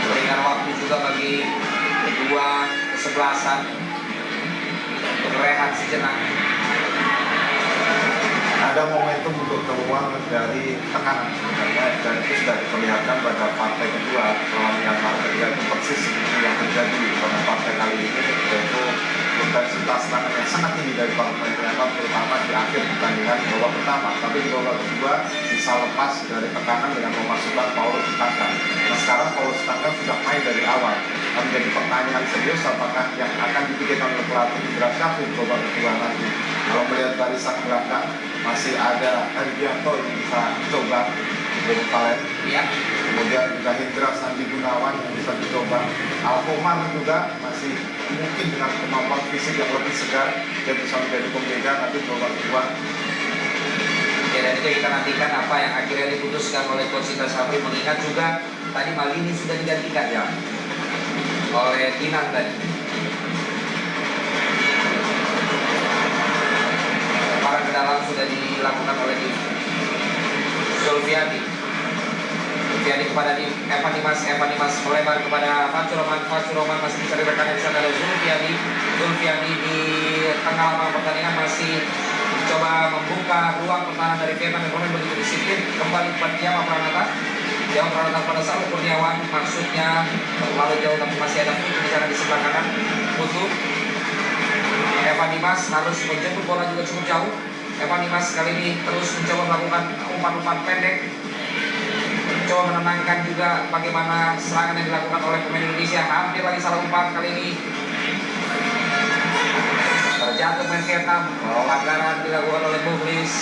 Berikan waktu juga bagi kedua kesebelasan untuk rehat sejenak. Ada momentum untuk keluar dari tekanan sebenarnya dan itu sudah diperlihatkan pada partai kedua lawan Myanmar ketika itu persis yang terjadi pada partai kali ini, yaitu intensitas serangan yang sangat tinggi dari para pemain Myanmar terutama di akhir pertandingan babak pertama, tapi di babak kedua bisa lepas dari tekanan dengan memasukkan Paulus Tangga. Nah, sekarang Paulus Tangga sudah main dari awal. Menjadi pertanyaan serius apakah yang akan dipikirkan oleh pelatih Indra Syafrin babak kedua nanti. Kalau melihat barisan belakang masih ada Herdianto yang bisa coba dari talent. Ya. Kemudian juga Hendra Sandi Gunawan yang bisa dicoba. Alkoman juga masih mungkin dengan kemampuan fisik yang lebih segar dia bisa menjadi pembeda nanti babak kedua. Ya, dan itu kita nantikan apa yang akhirnya diputuskan oleh Coach Indra Syafrin, mengingat juga tadi Malini sudah digantikan ya oleh Kinan tadi. Para ke dalam sudah dilakukan oleh Zulfiandi kepada Evan Dimas melebar kepada Facu Roman masih bisa direkan di sana. Ada Zulfiandi di tengah lapangan pertandingan masih mencoba membuka ruang pertahanan dari Vietnam yang bermain begitu disiplin. Kembali kepada Yama Pranata pada Sarul Kurniawan, maksudnya terlalu jauh tapi masih ada Putu di sana di sebelah kanan. Putu Evan Dimas harus menjemput bola juga cukup jauh. Evan Dimas kali ini terus mencoba melakukan umpan-umpan pendek, mencoba menenangkan juga bagaimana serangan yang dilakukan oleh pemain Indonesia. Hampir lagi salah umpan, kali ini terjatuh pemain Vietnam. Pelanggaran dilakukan oleh Buglis.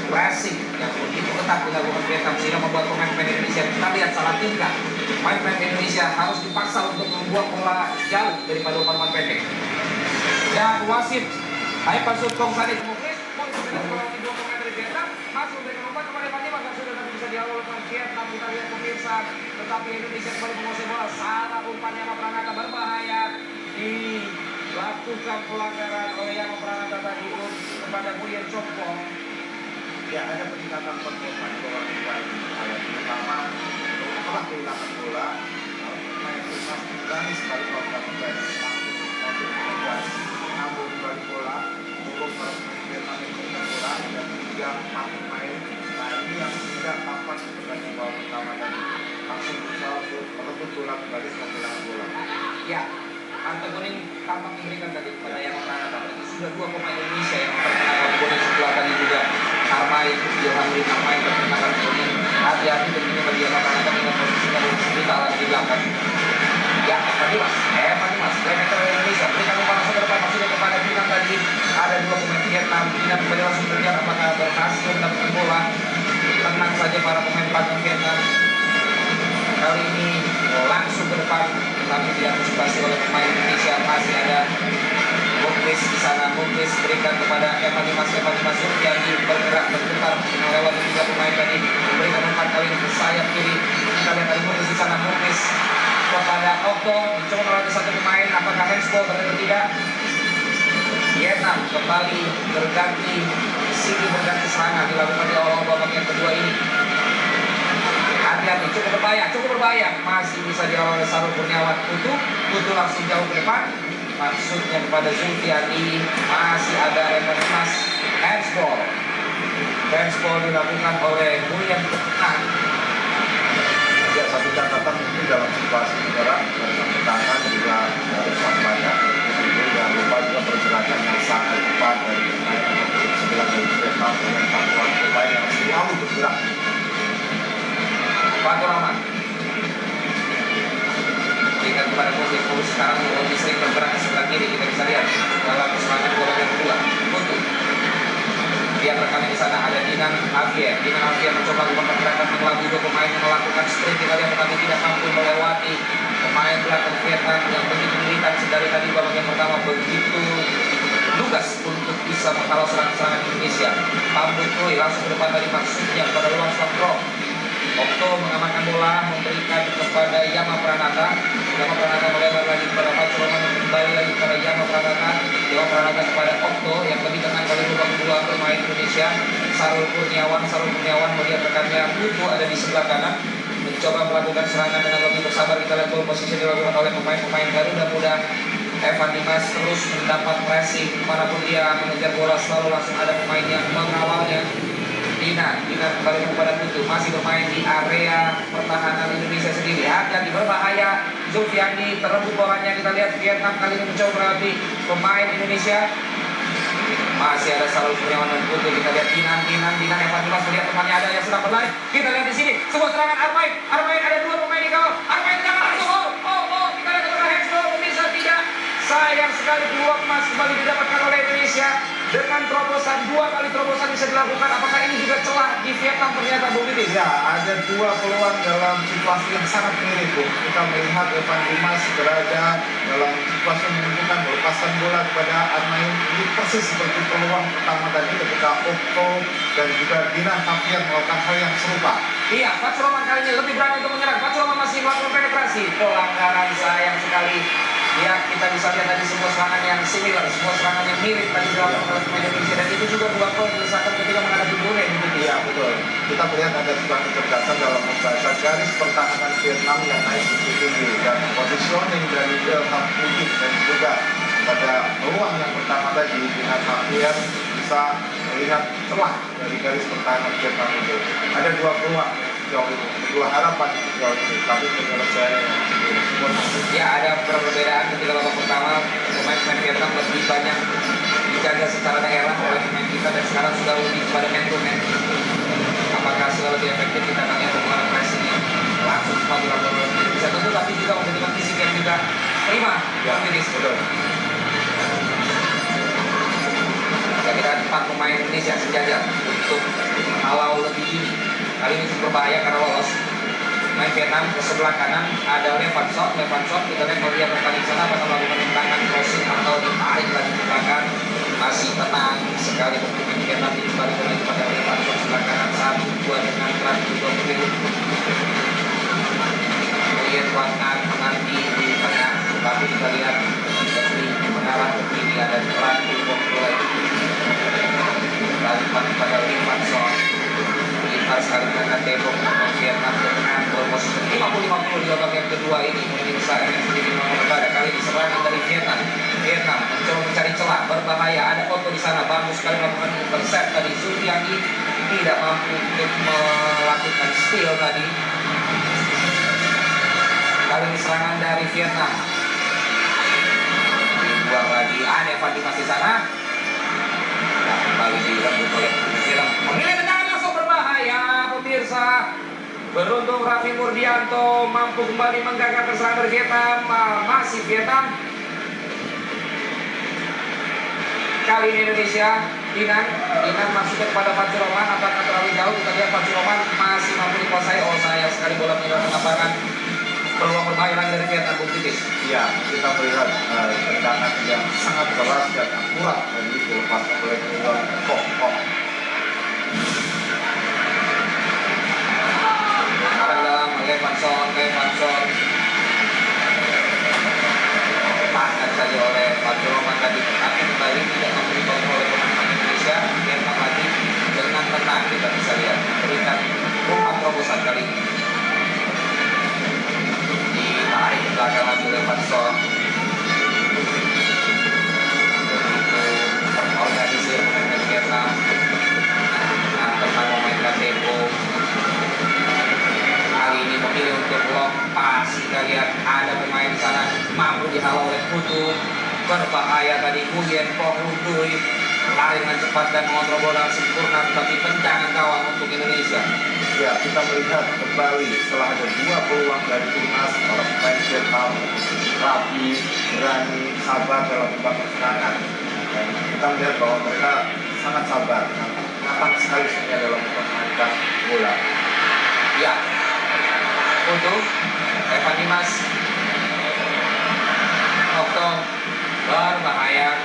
Pressing yang begitu ketat dilakukan Vietnam sehingga membuat pemain-pemain Indonesia, kita lihat salah tingkah. Pemain-pemain Indonesia harus dipaksa untuk membuat bola jauh daripada umpan pendek. Dan wasit Hai Pasut Kong Sadik Muklis dua pemain dari Vietnam masuk memberikan umpan kepada Evan Dimas, sudah tapi bisa diawal oleh Vietnam. Kita lihat pemirsa, tetapi Indonesia kembali menguasai bola. Salah umpan Yama Pranata berbahaya, dilakukan pelanggaran oleh Yama Pranata tadi kepada Buyen Chokpong. Ya, ada peningkatan performa di bawah kita. Yang pertama, telah kehilangan bola, main Timnas berani sekali melakukan pressing langsung namun kembali bola, turun para pemain Vietnam yang punya bola dan juga mampu main. Nah, ini yang tidak tampak seperti bawah pertama tadi, langsung berusaha untuk merebut bola kembali setelah kehilangan bola. Ya, kartu kuning tampak diberikan tadi kepada Yama Pranata. Sudah dua pemain Indonesia yang terkena kartu kuning setelah tadi juga Armai, Johan Lee Armai terkena kartu kuning. Hati-hati begini bagi Yama Pranata dengan posisi dari kita lagi di belakang. Ya, Evan Dimas, playmaker Indonesia, berikan umpan langsung ke depan, maksudnya kepada Kinan tadi. Ada dua pemain Vietnam, Kinan kembali langsung berjalan, apakah berhasil mendapatkan bola. Tenang saja para pemain belakang Vietnam. Kali ini langsung ke depan, tapi tidak antisipasi oleh pemain Indonesia. Masih ada Muklis di sana. Muklis berikan kepada Evan Dimas yang bergerak berputar melewati tiga pemain tadi, memberikan umpan kali ini ke sayap kiri. Kita lihat ada Muklis di sana. Muklis kepada Okto, mencoba melatih satu pemain, apakah handsball atau tidak. Vietnam kembali berganti serangan dilakukan di awal babak yang kedua ini. Hati-hati, cukup berbahaya, masih bisa diawal oleh Sarul Kurniawan. Putu langsung jauh ke depan, maksudnya kepada Zulfiandi. Masih ada Evan Dimas, handsball dilakukan oleh Buyen. Ya, satu catatan mungkin dalam situasi sekarang dari tangan juga harus waspada. Jangan lupa juga pergerakan yang sangat cepat dari pemain nomor 9 dari Vietnam dengan satuan pemain yang selalu bergerak. Facu Roman berikan kepada Muklis sekarang lebih sering bergerak ke sebelah kiri. Kita bisa lihat dalam serangan bola yang kedua. Untuk lihat rekannya di sana ada Dinan Avier mencoba mempergerakan mengelabui dua pemain yang melakukan sprint. Kita lihat tetapi tidak mampu melewati pemain belakang Vietnam yang begitu militan dari tadi babak yang pertama, begitu lugas untuk bisa menghalau serangan Indonesia. Pambut Troy langsung ke depan tadi, maksudnya pada ruang Sandro. Okto mengamankan bola, memberikan kepada Yama Pranata melebar lagi kepada Facu Roman, kembali lagi kepada Yama Pranata kepada Okto yang lebih tenang kali babak kedua bermain Indonesia. Sarul Kurniawan melihat rekannya Putu ada di sebelah kanan, mencoba melakukan serangan dengan lebih bersabar. Kita lihat ball position dilakukan oleh pemain-pemain Garuda Muda. Evan Dimas terus mendapat pressing, manapun dia mengejar bola selalu langsung ada pemain yang mengawalnya. Di Dinan kembali kepada Putu, masih bermain di area pertahanan Indonesia sendiri. Hati-hati, berbahaya. Zulfiandi terrebut bolanya. Kita lihat Vietnam kali ini mencoba melewati pemain Indonesia. Masih ada Salul Kurniawan dan Putu. Kita lihat Dinan Evan Dimas melihat temannya ada yang sedang berlari. Kita lihat di sini sebuah serangan Armain ada dua pemain di kawal. Armain jangan langsung. Kita lihat ada handsball, pemirsa tidak. Sayang sekali peluang emas kembali didapatkan oleh Indonesia. Dengan terobosan, 2 kali terobosan bisa dilakukan. Apakah ini juga celah di Vietnam ternyata, Bung Titis? Ya, ada 2 peluang dalam situasi yang sangat mirip, Bung. Kita melihat Evan Dimas berada dalam situasi menentukan melepaskan bola kepada Armain. Ini persis seperti peluang pertama tadi ketika Okto dan juga Dinan Tafian melakukan hal yang serupa. Iya, Fatur Rahman kali ini lebih berani untuk menyerang. Fatur Rahman masih melakukan penetrasi. Pelanggaran, sayang sekali. Ya, kita bisa lihat tadi semua serangan yang similar, semua serangan yang mirip tadi dilakukan oleh pemain Indonesia, dan itu juga 2 gol diselesaikan ketika menghadapi Brunei. Iya, betul. Kita melihat ada sebuah kecerdasan dalam membaca garis pertahanan Vietnam yang naik begitu tinggi, dan positioning dari Ilham Udin dan juga pada peluang yang pertama tadi dengan Tafian bisa melihat celah dari garis pertahanan Vietnam itu. Ada 2 peluang sejauh ini, 2 harapan sejauh ini, tapi penyelesaiannya yang ya, ada perbedaan ketika babak pertama pemain Vietnam lebih banyak dijaga secara daerah oleh pemain kita, dan sekarang sudah lebih kepada man to man. Apakah sudah lebih efektif kita akan lihat hubungan pressing yang langsung cepat dilakukan oleh Indonesia tentu, tapi juga membutuhkan fisik yang juga prima. ya, betul. Ya, kita 4 pemain Indonesia sejajar untuk halau lebih tinggi. Kali ini cukup berbahaya karena lolos. Main Vietnam ke sebelah kanan ada Levan Shot. Kita lihat kalau dia bertanding sana apakah melakukan tendangan crossing atau ditarik lagi ke belakang. Masih tenang sekali pemain Vietnam, ini kembali lagi pada Levan Shot sebelah kanan 1-2 dengan Ratu Dompil. Kemudian Watnat menanti di tengah, tapi kita lihat dari mengarah ke kiri ada Ratu Dompil. Lalu pada Levan Shot. Lihat sekali dengan Tebong untuk Vietnam dengan posisi 50-50 di babak yang kedua ini. Pemirsa yang sendiri berbeda kali ini serangan dari Vietnam mencoba mencari celah, berbahaya. Ada Otto di sana, bagus sekali melakukan intercept tadi. Zulfiandi tidak mampu untuk melakukan steal tadi. Kali ini serangan dari Vietnam. Dibuang lagi, ada Evan Dimas di sana. Nah, kembali direbut oleh Vietnam. Memilih tendangan langsung berbahaya, pemirsa. Beruntung Raffi Murdianto mampu kembali menggagalkan serangan dari Vietnam. Masih Vietnam. Kali ini Indonesia, Dinan masuknya kepada Fatur Rahman. Apakah terlalu jauh? Kita lihat Fatur Rahman masih mampu dikuasai. Oh, sayang sekali bola meninggalkan lapangan. Peluang berbahaya lagi dari Vietnam, Bung Titis. Ya, kita melihat tendangan yang sangat keras dan akurat tadi dilepaskan oleh Kok. Sekarang dalam Levan Shot. Tahan saja oleh Fatur Rahman tadi, tapi kembali tidak memberikan oleh pemain Indonesia. Vietnam lagi dengan tenang, kita bisa lihat berikan terobosan kali ini. Ditarik ke belakang lagi Levan Shot. Begitu organisir pemain Vietnam. Nah, tentang memainkan tempo. Kali ini memilih untuk lepas. Kita lihat ada pemain di sana mampu dihalau oleh Putu. Berbahaya tadi Nguyen Pong Lutui lari dengan cepat dan mengontrol bola sempurna, tetapi tendangan gawang untuk Indonesia. Ya, kita melihat kembali setelah ada 2 peluang dari timnas, para pemain Vietnam rapi, berani, sabar dalam membangun serangan. Dan kita melihat bahwa mereka sangat sabar, matang sekali sebenarnya dalam mempermainkan bola. Ya, untuk Evan Dimas, Okto berbahaya,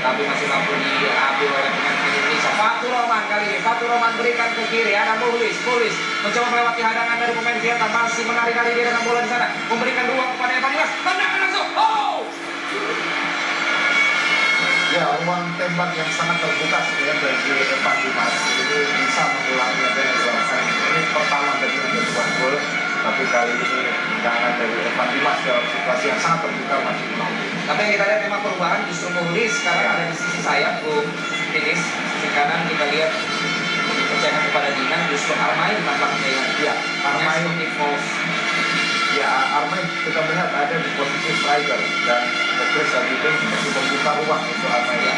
tapi masih mampu diambil oleh pemain Indonesia. Fatur Rahman kali ini, Fatur Rahman berikan ke kiri, ada Mulis mencoba melewati hadangan dari pemain Vietnam, masih menarik kali dia dengan bola di sana, memberikan ruang kepada Evan Dimas, tendangan langsung. Ya, ruang tembak yang sangat terbuka sebenarnya bagi Evan Dimas. Jadi bisa mengulangi apa yang dilakukan menit pertama dari sebuah gol, tapi kali ini tendangan dari Evan Dimas dalam situasi yang sangat terbuka masih mampu. Tapi yang kita lihat memang perubahan justru Mulis sekarang ada di sisi sayap, Bung Titis. Sisi kanan kita lihat dipercayakan kepada Dinan, justru Armain tampaknya yang Armain seperti false. Armain kita melihat ada di posisi striker dan Chris Abidin seperti membuka ruang untuk Armain. Ya.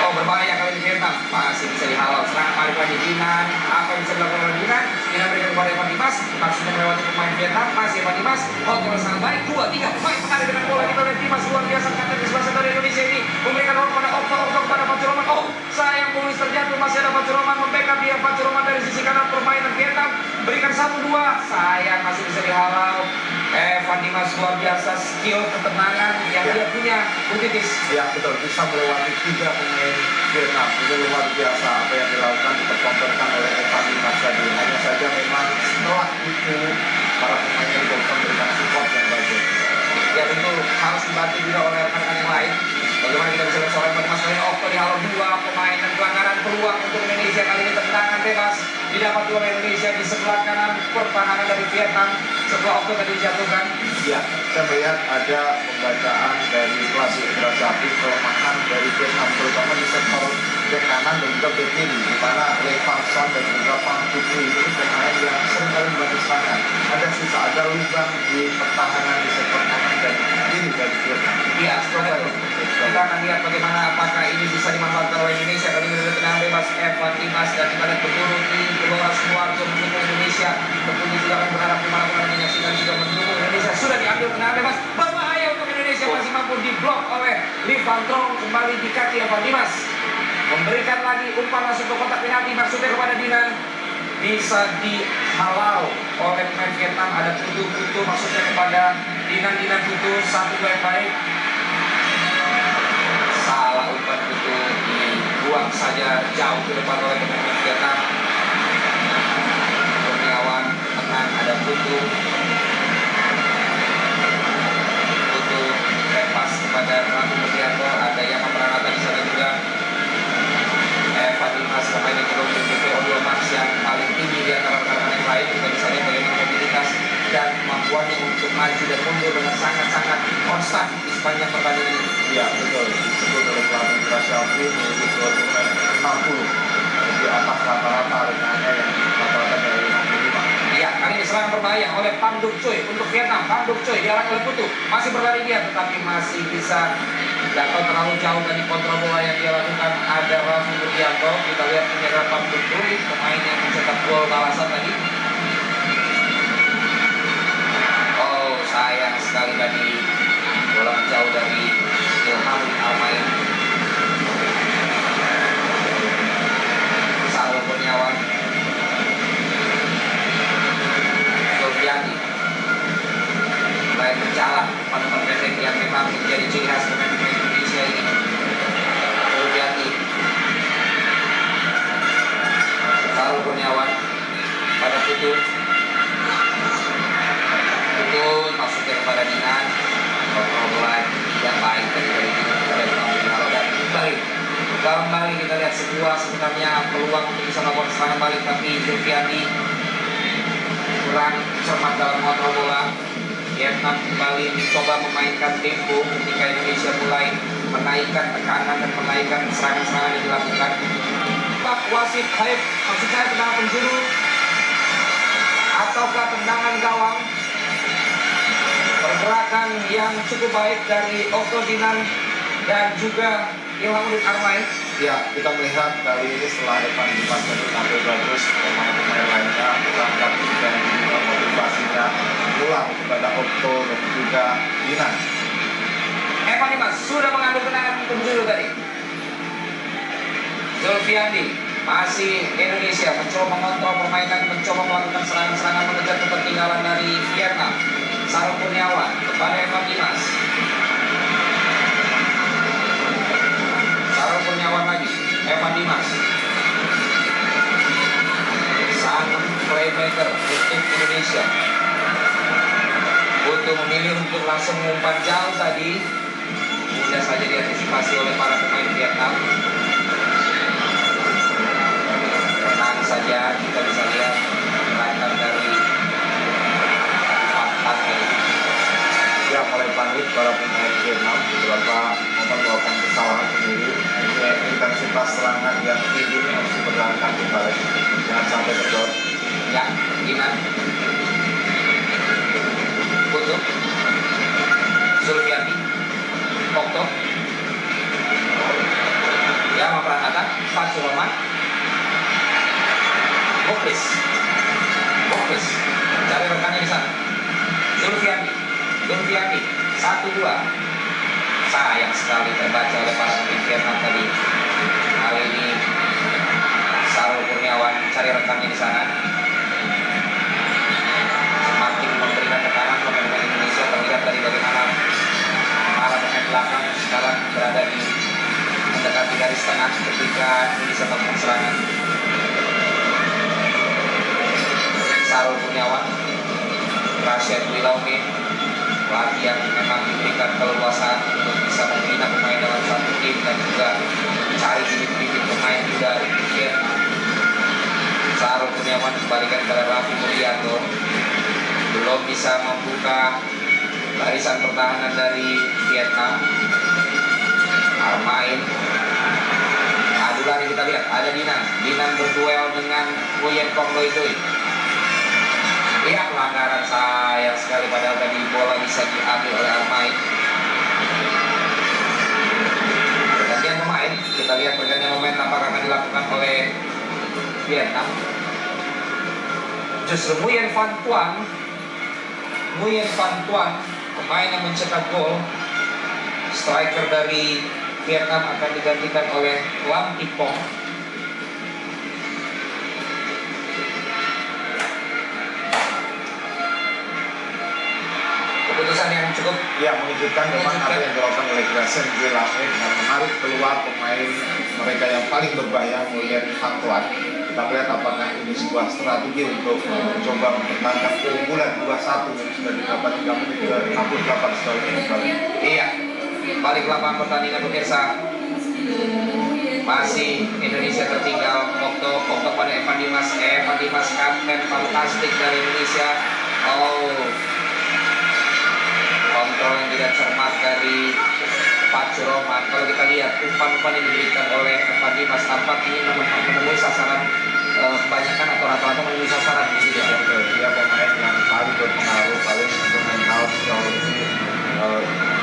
Oh, berbahaya kali ini Vietnam, masih bisa dihalau. Serangan balik lagi Dinan, apa yang bisa dilakukan oleh Dinan? Dinan berikan kepada Evan Dimas, maksudnya melewati pemain Vietnam, masih Evan Dimas, kontrol sangat baik, 2-3 pemain mengalir dengan bola kita oleh Dimas, luar biasa kapten di sebelah dari Indonesia ini, memberikan ruang pada Okto kepada Pancuroman. Oh, sayang Bolis terjatuh, masih ada Pancuroman membackup dia, Pancuroman dari sisi kanan permainan Vietnam, berikan 1-2, sayang masih bisa dihalau. Evan Dimas luar biasa skill ketenangan yang dia punya, Butitis. Ya betul, bisa melewati 3 pemain Vietnam, itu luar biasa apa yang dilakukan, dipertontonkan oleh Evan Dimas tadi. Hanya saja memang setelah itu para pemainnya juga bisa memberikan support yang bagus. Ya tentu harus dibantu juga oleh rekan-rekan yang lain. Bagaimana kita bisa lihat seorang Evan Dimas kali ini Okto dihalau 2 pemain dan pelanggaran peluang untuk Indonesia kali ini, tendangan bebas didapat oleh Indonesia di sebelah kanan pertahanan dari Vietnam setelah Okto tadi dijatuhkan. Ya, saya melihat ada pembacaan dari pelatih Indra Syafri kelemahan dari Vietnam terutama di sektor bek kanan dan juga bek kiri, di mana Lee Fang Son dan juga Pang Putri ini pemain yang seringkali membantu serangan. Ada lubang di pertahanan di sektor kanan dan kiri dari Vietnam. Iya, setelah itu kita akan lihat bagaimana apakah ini bisa dimanfaatkan oleh Indonesia. Kali ini ada tendangan bebas Evan Dimas dan kita lihat berturut di Gelora Suwarjo mendukung Indonesia. Tentunya juga akan berharap dimanapun Anda menyaksikan juga mendukung Indonesia. Sudah diambil tendangan bebas, berbahaya untuk Indonesia, masih mampu diblok oleh Lee Van Trong, kembali di kaki Evan Dimas. Memberikan lagi umpan masuk ke kotak penalti, maksudnya kepada Dinan, bisa dihalau oleh pemain Vietnam. Ada Putu maksudnya kepada Dinan Putu, 1-2 yang baik. Salah umpan Putu, dibuang saja jauh ke depan oleh pemain Vietnam. Kurniawan tenang, ada Putu lepas kepada Ratu Mutianto, ada yang Pranata di sana juga. Evan Dimas pemain yang kedua memiliki VO2 max yang paling tinggi di antara rekan-rekan yang lain. Kita bisa lihat bagaimana mobilitas dan kemampuannya untuk maju dan mundur dengan sangat-sangat konstan di sepanjang pertandingan ini. Ya betul, disebut oleh pelatih Indra Syafri memiliki VO2 max 60 di atas rata-rata rekannya yang rata-rata dari 65. Ya, kali ini serangan berbahaya oleh Pham Duc Choy untuk Vietnam. Pham Duc Choy diarahkan oleh Putu, masih berlari dia tetapi masih bisa jatuh terlalu jauh dari kontrol bola yang dia lakukan. Ada Raffi Rudianto, kita lihat ini adalah Pham Duc Choy, pemain yang mencetak gol balasan tadi. Oh, sayang sekali tadi bola menjauh dari Ilham Armain. Salah Kurniawan, Zulfiandi mulai berjalan pada pendek yang memang menjadi ciri khas pemain-pemain Indonesia ini. Zulfiandi, Salah Kurniawan pada Putu masuknya kepada Dinan, kontrol bola yang baik dari Dinan kepada Dinan dan kembali kita lihat sebuah sebenarnya peluang untuk bisa melakukan serangan balik, tapi Zulfiandi kurang cermat dalam mengontrol bola. Vietnam kembali mencoba memainkan tempo ketika Indonesia mulai menaikkan tekanan dan menaikkan serangan-serangan yang dilakukan. Wasit Haib, maksud saya tendangan penjuru ataukah tendangan gawang. Pergerakan yang cukup baik dari Okto Dinan dan juga Ilhamuddin Armain. Ya, kita melihat kali ini setelah Evan Dimas tampil bagus, pemain-pemain lainnya berangkat dan juga motivasinya pulang kepada Okto dan juga Dinan. Evan Dimas sudah mengambil tendangan penjuru tadi. Zulfiandi, masih Indonesia mencoba mengontrol permainan, mencoba melakukan serangan-serangan mengejar ketertinggalan dari Vietnam. Salah Kurniawan kepada Evan Dimas. Salah Kurniawan lagi, Evan Dimas. Sang playmaker untuk Indonesia. Untuk memilih untuk langsung mengumpan jauh tadi, mudah saja diantisipasi oleh para pemain Vietnam. Tenang saja, kita bisa lihat gerakan dari Ya, mulai panik para pemain Vietnam, beberapa momen melakukan kesalahan sendiri. Intensitas serangan yang tinggi ini harus dipertahankan kembali. Dan Yama Pranata, Pasuroman, Muklis, cari rekannya di sana. Zulfiandi, 1-2. Sayang sekali terbaca oleh para pemain Vietnam tadi. Kali ini Sarul Kurniawan cari rekannya di sana. Semakin memberikan tekanan pemain Indonesia, terlihat dari bagaimana para pemain belakang sekarang berada di mendekati garis tengah ketika Indonesia melakukan serangan. Sarul Kurniawan, Rashid Wilaumi, pelatih yang memang diberikan keleluasaan untuk bisa membina pemain dalam satu tim dan juga mencari bibit-bibit pemain muda untuk Vietnam. Sarul Kurniawan kembalikan kepada Raffi Murianto, belum bisa membuka barisan pertahanan dari Vietnam. Armain, adu lari kita lihat, ada Dinan berduel dengan Nguyen Kong Loi Doi. Lihat pelanggaran, sayang sekali, padahal tadi bola bisa diambil oleh Armain. Pergantian pemain, kita lihat pergantian pemain apakah akan dilakukan oleh Vietnam. Justru Nguyen Van Tuan, pemain yang mencetak gol, striker dari Vietnam, akan digantikan oleh Lam Thi Pong. Keputusan yang cukup mengejutkan memang apa yang dilakukan oleh Grayson Wilaumi dengan menarik keluar pemain mereka yang paling berbahaya, Nguyen Van Tuan. Kita lihat apakah ini sebuah strategi untuk mencoba mempertahankan keunggulan 2-1 yang sudah didapat hingga menit ke-68 sejauh ini. Iya, balik lapangan pertandingan pemirsa. Masih Indonesia tertinggal. Okto pada Evan Dimas kapten fantastik dari Indonesia. Kontrol yang tidak cermat dari Pak Suroman. Kalau kita lihat umpan-umpan yang diberikan oleh Evan Dimas tampak ini menemui sasaran, kebanyakan atau rata-rata menemui sasaran di sini. Dia pemain yang paling berpengaruh, paling fundamental sejauh ini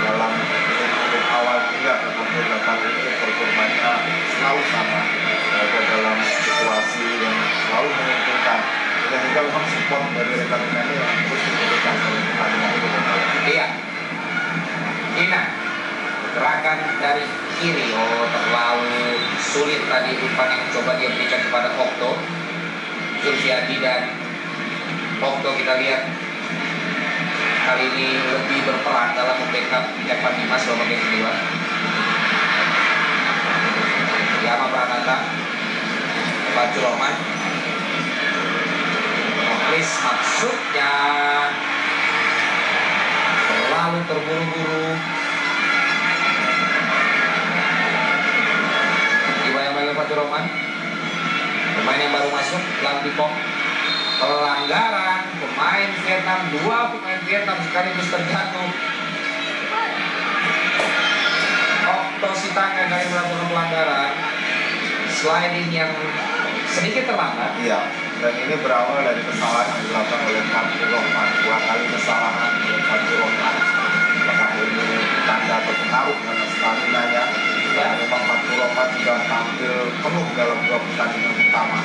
dalam menit awal hingga ke 68 ini. Performanya selalu sama, berada dalam situasi yang selalu menguntungkan. Dan juga memang support dari rekan-rekannya yang terus diberikan oleh pertandingan itu. Iya, Dinan, gerakan dari kiri, terlalu sulit tadi umpan yang coba dia berikan kepada Okto. Zulfiandi dan Okto kita lihat kali ini lebih berperan dalam membackup Evan Dimas babak yang kedua. Yama Pranata, Baju Roman, Muklis, maksudnya terlalu terburu-buru. Dibayang-bayang Baju Roman, pemain yang baru masuk, Lam Thi Pong. Pelanggaran pemain Vietnam, 2 pemain Vietnam sekaligus terjatuh. Okto Sitanggang kali melakukan pelanggaran, sliding yang sedikit terlambat. Iya, dan ini berawal dari kesalahan yang dilakukan oleh Fadli Rahman. 2 kali kesalahan oleh Fadli Rahman. Apakah ini tanda atau pengaruh dengan stamina-nya? Dan memang Fadli Rahman sudah tampil penuh dalam 2 pertandingan utama.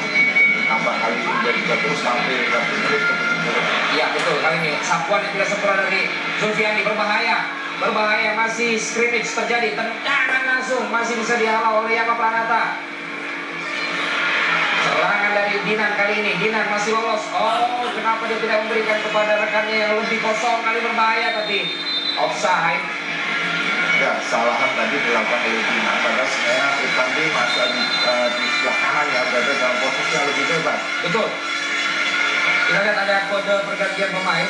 Tambah kali ini dia juga terus tampil dan terus. Iya betul, kali ini sapuan yang tidak sempurna dari Zulfiandi berbahaya, masih scrimmage terjadi, tendangan langsung masih bisa dihalau oleh Yama Pranata. Serangan dari Dinan kali ini, Dinan masih lolos. Kenapa dia tidak memberikan kepada rekannya yang lebih kosong, kali berbahaya tapi offside. Ya, kesalahan tadi dilakukan oleh Dinan, padahal sebenarnya Evan Dimas di sebelah kanan ya, berada dalam posisi yang lebih bebas. Betul. Kita lihat ada kode pergantian pemain.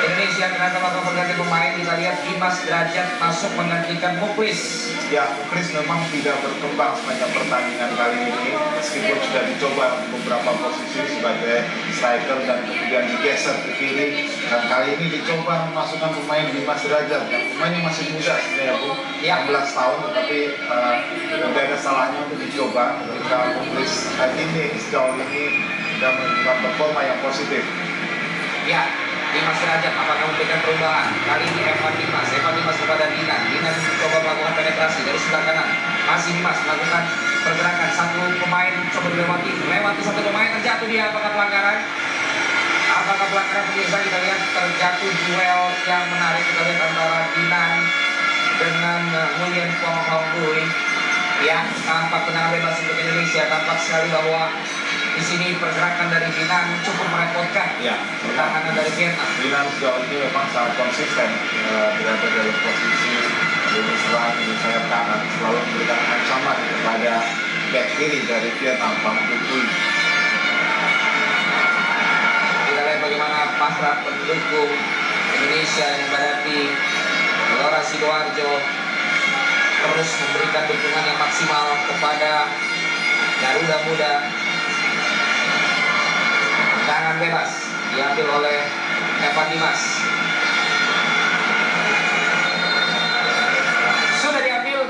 Indonesia ternyata melakukan pergantian pemain. Kita lihat Dimas Derajat masuk menggantikan Muklis. Ya, Muklis memang tidak berkembang sepanjang pertandingan kali ini, meskipun sudah dicoba beberapa posisi sebagai striker dan kemudian digeser ke kiri. Dan kali ini dicoba memasukkan pemain Dimas Derajat, yang pemainnya masih muda sebenarnya Bu, 16 tahun, tetapi tidak ada salahnya untuk dicoba ketika Muklis ini sejauh ini sudah menunjukkan performa yang positif. Ya, Dimas Derajat apakah memberikan perubahan? Kali ini Evan Dimas kepada Dinan mencoba melakukan penetrasi dari sebelah kanan. Masih Dimas melakukan pergerakan, satu pemain coba melewati satu pemain, terjatuh dia. Apakah pelanggaran? Pemirsa, kita lihat terjatuh duel yang menarik, kita lihat antara Dinan dengan Nguyen Phuong Hong Bui. Ya, tampak tendangan bebas untuk Indonesia. Tampak sekali bahwa di sini pergerakan dari Dinan cukup merepotkan pertahanan dari Vietnam. Dinan sejauh ini memang sangat konsisten berada dalam posisi lini serang di sayap kanan, selalu memberikan ancaman kepada back kiri dari Vietnam, Pham Nhat Vuong. Kita lihat bagaimana pasrah pendukung Indonesia yang menghadapi Gelora Sidoarjo terus memberikan dukungan yang maksimal kepada Garuda Muda. Tendangan bebas diambil oleh Evan Dimas. Sudah diambil,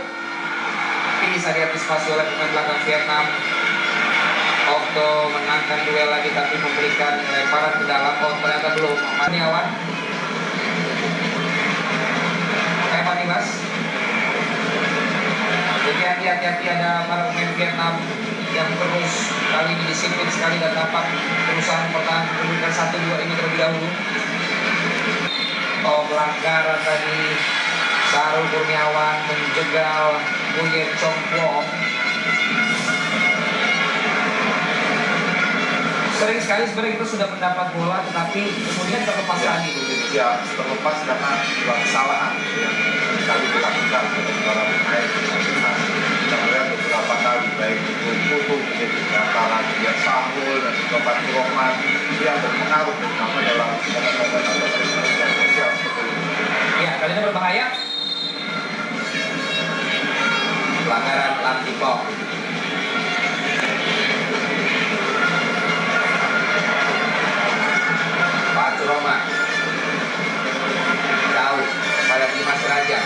bisa diantisipasi oleh pemain belakang Vietnam. Okto menangkan duel lagi tapi memberikan lemparan ke dalam. Oh, ternyata belum. Maniawan Evan Dimas. Jadi hati-hati, ada para pemain Vietnam yang terus kali ini disiplin sekali dan tampak berusaha bertahan menunjukkan 1-2 ini terlebih dahulu. Oh, pelanggaran tadi. Sarul Kurniawan menjegal Nguyen Chong Phuong. Sering sekali sebenarnya kita sudah mendapat bola tetapi kemudian terlepas lagi begitu. Ya, terlepas karena kesalahan yang kali dilakukan oleh para pemain timnas. Kita melihat beberapa kali baik itu Putu antara dia Samuel dan juga Fatur Rahman yang berpengaruh terutama dalam momen-momen atau peristiwa sosial seperti ini. Ya, kali ini berbahaya. Pelanggaran Lantipong. Fatur Rahman jauh kepada Dimas Derajat.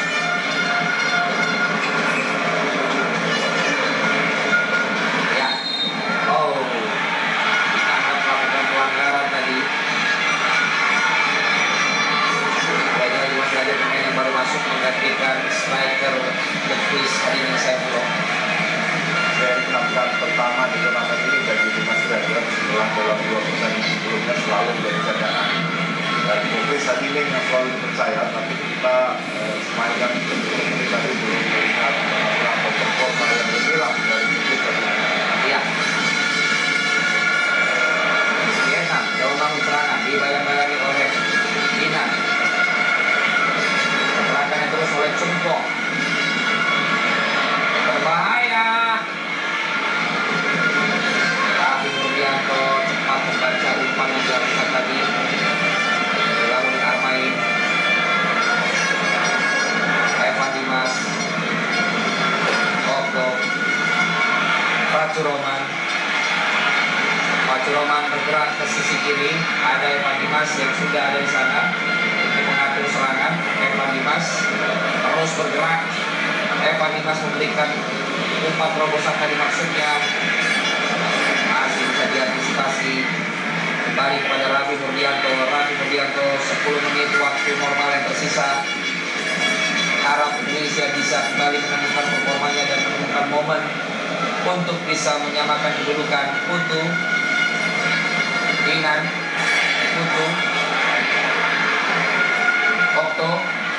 Ya, oh, dianggap melakukan pelanggaran tadi. Kayaknya Dimas Derajat pemain yang baru masuk menggantikan striker The Quiz hari ini saya belum. Dari penampilan pertama di turnamen ini bagi Dimas Derajat setelah dalam 2 pertandingan sebelumnya selalu menjadi cadangan. Dan mungkin saat ini yang selalu dipercaya, tapi kita sepanjang ini tadi belum melihat beberapa performa yang berhilang dari kita. Iya. Vietnam jauh bangun serangan dibayang-bayangi oleh Dinan. Pergerakannya terus oleh Chung Phuong. Berbahaya. Tapi Rudianto cepat membaca umpan yang dilakukan tadi. Dilalui Armain. Evan Dimas. Okto. Fatur Rahman bergerak ke sisi kiri. Ada Evan Dimas yang sudah ada di sana untuk mengatur serangan. Evan Dimas terus bergerak. Evan Dimas memberikan umpan terobosan tadi, maksudnya masih bisa diantisipasi. Kembali kepada Raffi Murdianto. 10 menit waktu normal yang tersisa. Harap Indonesia bisa kembali menemukan performanya dan menemukan momen untuk bisa menyamakan kedudukan. Putu, Dinan, Putu, Okto,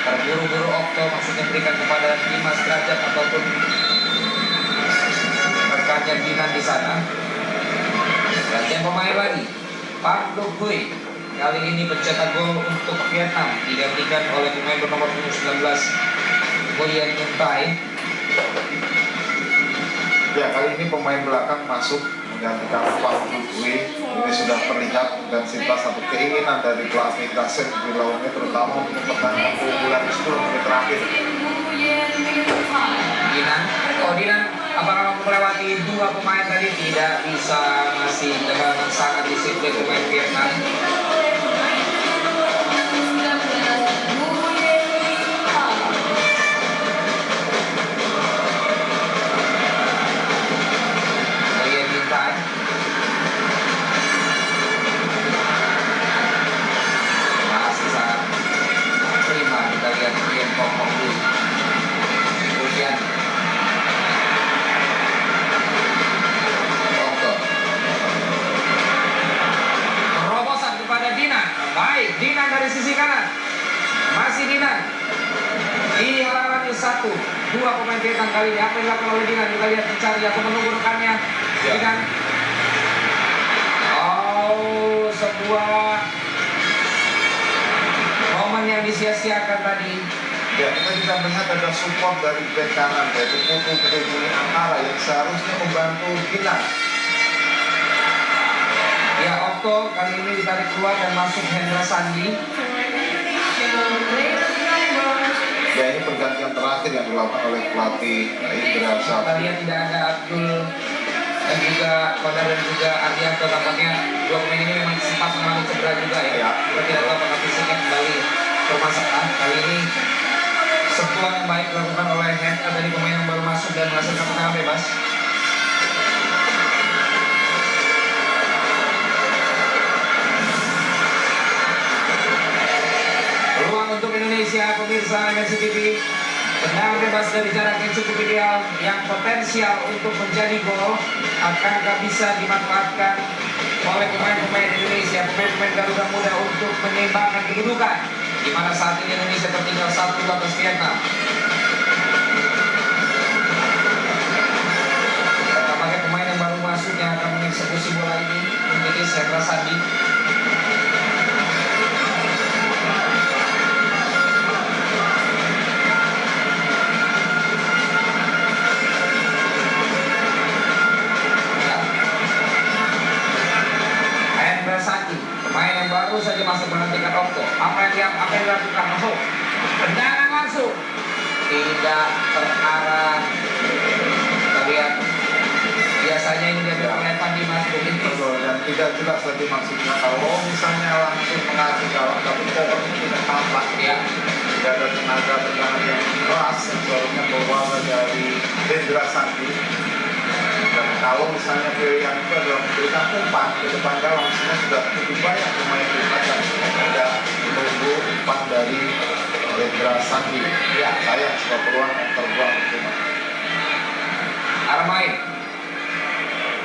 terburu-buru Okto maksudnya berikan kepada Dimas Derajat ataupun rekannya Dinan di sana. Gantian pemain lagi, Pham Nhat Vuong kali ini pencetak gol untuk Vietnam digantikan oleh pemain bernomor 19 Nguyen Nguyen Thai. Ya, kali ini pemain belakang masuk menggantikan Pham Nhat Vuong. Ini sudah terlihat intensitas atau keinginan dari pelatih Dasep di lawannya, terutama untuk pertandingan keunggulan di 10 menit terakhir. Dinan, apakah melewati 2 pemain tadi? Tidak bisa, masih dengan sangat disiplin pemain Vietnam. kali ini apa yang dilakukan oleh Dinan? Kita lihat mencari atau menunggu rekannya. Ya. Dinan. Oh, sebuah momen yang disia-siakan tadi. Ya, kita bisa melihat ada support dari bek kanan, yaitu Putu Gede Bumi Angkara yang seharusnya membantu Dinan. Ya, Okto kali ini ditarik keluar dan masuk Hendra Sandi. Ya, ini pergantian terakhir yang dilakukan oleh pelatih Indra Kita Safri. lihat tidak ada Abdul dan juga Kodar dan juga Ardianto. Tampaknya dua pemain ini memang sempat mengalami cedera juga ya. Ya. Kita tidak tahu apakah fisiknya kembali bermasalah. Kali ini sentuhan yang baik dilakukan oleh Hendra dari pemain yang baru masuk dan menghasilkan tendangan bebas. Peluang untuk Indonesia, pemirsa MNC TV. Tendangan bebas dari jarak yang cukup ideal, yang potensial untuk menjadi gol, akankah bisa dimanfaatkan oleh pemain-pemain Indonesia, pemain-pemain Garuda Muda untuk menyeimbangkan kedudukan, di mana saat ini Indonesia tertinggal 1-2 atas Vietnam. Dan tampaknya pemain yang baru masuk yang akan mengeksekusi bola ini menjadi Hendra Sandi. Pemain yang baru saja masuk menghentikan Okto. Apa yang dilakukan? Oh, tendangan langsung tidak terarah. Kita lihat biasanya ini diambil oleh Evan Dimas Bukit. Betul, dan tidak jelas lagi maksudnya kalau misalnya langsung mengacu kalau pokoknya tidak tampak Ya. tidak ada tenaga tendangan yang keras yang seharusnya keluar dari Hendra Sandi. Dan kalau misalnya pilihan itu adalah memberikan umpan ke depan gawang, sebenarnya sudah cukup banyak pemain kita yang tidak menunggu umpan dari Hendra Sandi. Ya, sayang sebuah peluang yang terbuang cuma. Armain.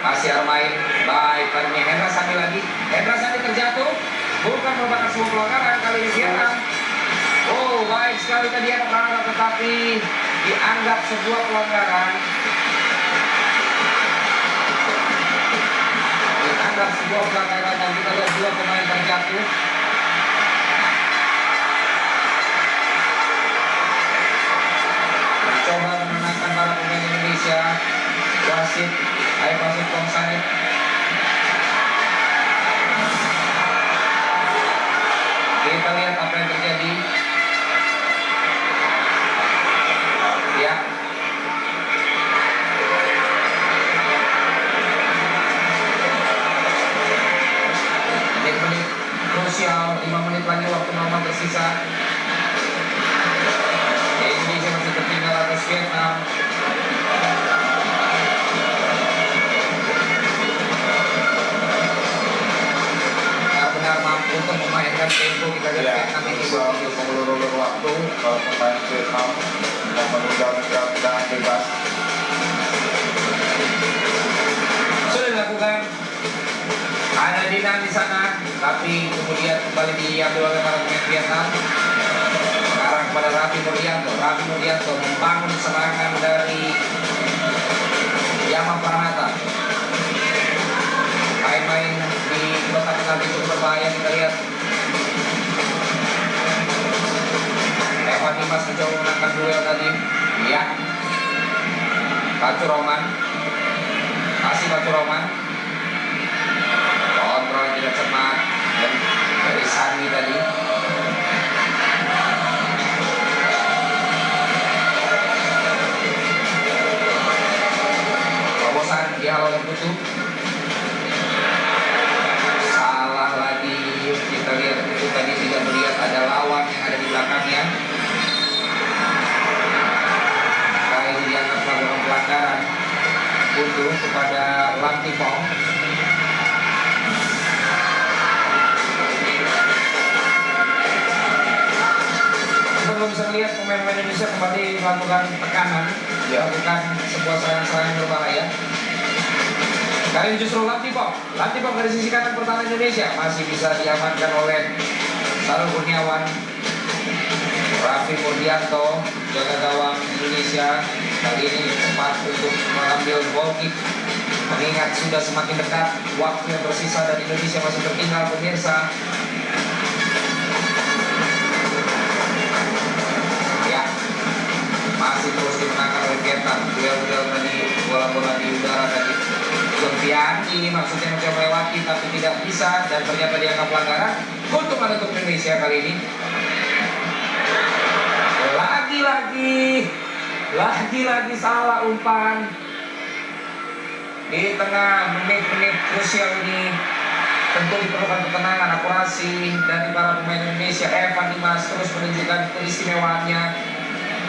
Masih Armain. Baik, kali Hendra Sandi lagi. Hendra Sandi terjatuh. Bukan merupakan sebuah pelanggaran kali ini Vietnam. Oh, baik sekali tadi ada pelanggaran, tetapi dianggap sebuah pelanggaran. Dianggap sebuah pelanggaran dan kita lihat dua pemain terjatuh. Mencoba menenangkan para pemain Indonesia. Wasit Wasit Kongsanit. Kita lihat apa yang terjadi. Ya. Menit-menit krusial, 5 menit lagi waktu normal tersisa. Indonesia masih tertinggal atas Vietnam. Benar mampu untuk memainkan tempo kita lihat Vietnam ini bisa mengulur-ulur waktu kalau pemain Vietnam dan menunda tendangan bebas. Sudah dilakukan. Ada Dinan di sana, tapi kemudian kembali diambil oleh para pemain Vietnam. Sekarang kepada Raffi Murdianto. Raffi Murdianto membangun serangan dari Yama Pranata. Main-main di kotak penalti cukup berbahaya, kita lihat. Evan Dimas mencoba menangkan duel tadi. Ya. Batu Roman. Masih Batu Roman. Kontrol tidak cermat dari Sandi tadi. Terobosan dihalau oleh Putu. Salah lagi. Kita lihat Putu tadi tidak melihat ada lawan yang ada di belakangnya. Kali ini dianggap melakukan pelanggaran Putu kepada Lantipong. Belum bisa melihat pemain-pemain Indonesia kembali melakukan tekanan, melakukan sebuah serangan-serangan berbahaya. Kali ini justru Lantipong dari sisi kanan pertahanan Indonesia masih bisa diamankan oleh Sarul Kurniawan. Raffi Murdianto jaga gawang Indonesia. Kali ini tepat untuk mengambil goal kick. Mengingat sudah semakin dekat waktu yang tersisa dan Indonesia masih tertinggal, pemirsa. Ya, masih terus dimenangkan oleh Vietnam. Duel-duel tadi, bola-bola di udara tadi. Zulfiandi maksudnya mencoba melewati tapi tidak bisa dan ternyata dianggap pelanggaran. Keuntungan untuk Indonesia kali ini. Lagi-lagi salah umpan. Di tengah menit-menit krusial ini tentu diperlukan ketenangan, akurasi dari para pemain Indonesia. Evan Dimas terus menunjukkan keistimewaannya.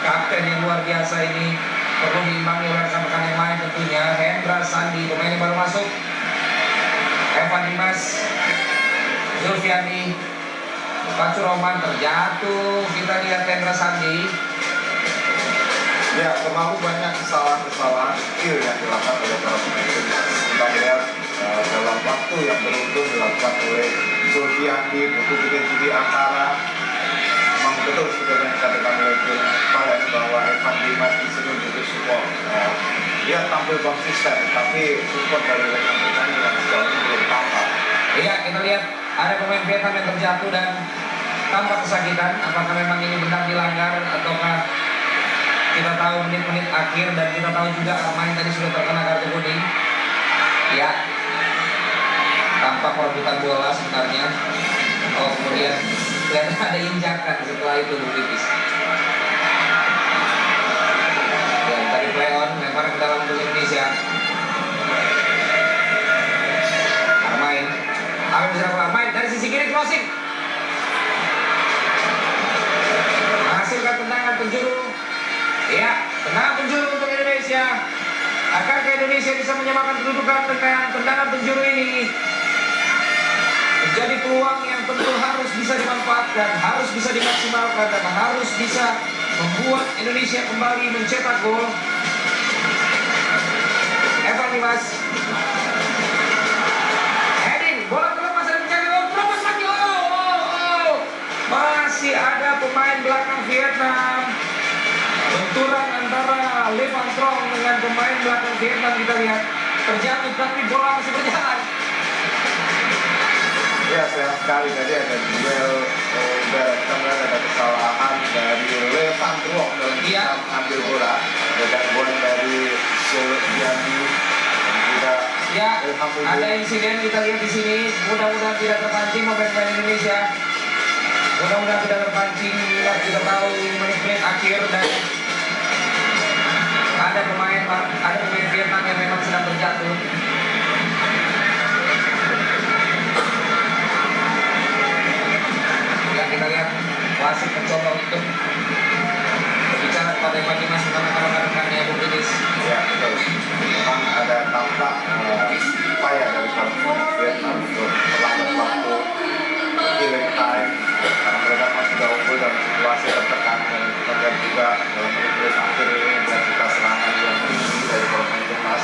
Kapten yang luar biasa ini perlu diimbangi oleh rekan-rekan yang lain tentunya. Hendra Sandi, pemain yang baru masuk. Evan Dimas, Zulfiandi, Pacu Roman terjatuh. Kita lihat Hendra Sandi. Ya, terlalu banyak kesalahan-kesalahan kecil yang dilakukan oleh para pemain timnas. Kita lihat dalam waktu yang beruntun dilakukan oleh Zulfiandi, butuh bikin antara. Memang betul seperti yang dikatakan oleh Valen bahwa Evan Dimas di sini butuh support. Dia tampil konsisten, tapi support dari rekan-rekan yang sejauh ini belum tampak. Iya, kita lihat ada pemain Vietnam yang terjatuh dan tampak kesakitan. Apakah memang ini benar dilanggar ataukah kita tahu menit-menit akhir dan kita tahu juga Armain tadi sudah terkena kartu kuning. Ya, tampak perebutan bola sebenarnya. Oh, kemudian kelihatan ada injakan setelah itu Bukipis. Dan tadi play on, lempar ke dalam untuk Indonesia. Armain, Armain dari sisi kiri crossing. Menghasilkan tendangan penjuru. Ya, tendangan penjuru untuk Indonesia. Akankah Indonesia bisa menyamakan kedudukan dengan tendangan penjuru ini? Menjadi peluang yang tentu harus bisa dimanfaatkan, harus bisa dimaksimalkan, dan harus bisa membuat Indonesia kembali mencetak gol. Evan Dimas. Heading, bola terlepas dari penjaga gol, terlepas lagi. Masih ada pemain belakang Vietnam. Benturan antara Levan Trong dengan pemain belakang Vietnam kita lihat terjatuh tapi bola masih berjalan. Ya, sayang sekali tadi ada duel kemudian ada kesalahan dari Levan Trong dalam mengambil bola. Ada gangguan dari Zulfiandi dan juga ya, ada insiden kita lihat di sini. Mudah-mudahan tidak terpancing pemain Indonesia. Mudah-mudahan tidak terpancing. Kita tahu ini menit-menit akhir dan ada pemain Vietnam yang memang sedang terjatuh. Ya, kita lihat wasit mencoba untuk berbicara kepada Evan Dimas tentang rekan-rekannya Bukipis. Ya, betul. Memang ada tampak upaya dari para pemain Vietnam untuk perlambat waktu, killing time, karena mereka masih sudah unggul dalam situasi tertekan dan kita lihat juga dalam menit-menit akhir ini intensitas serangan yang tinggi dari para pemain timnas.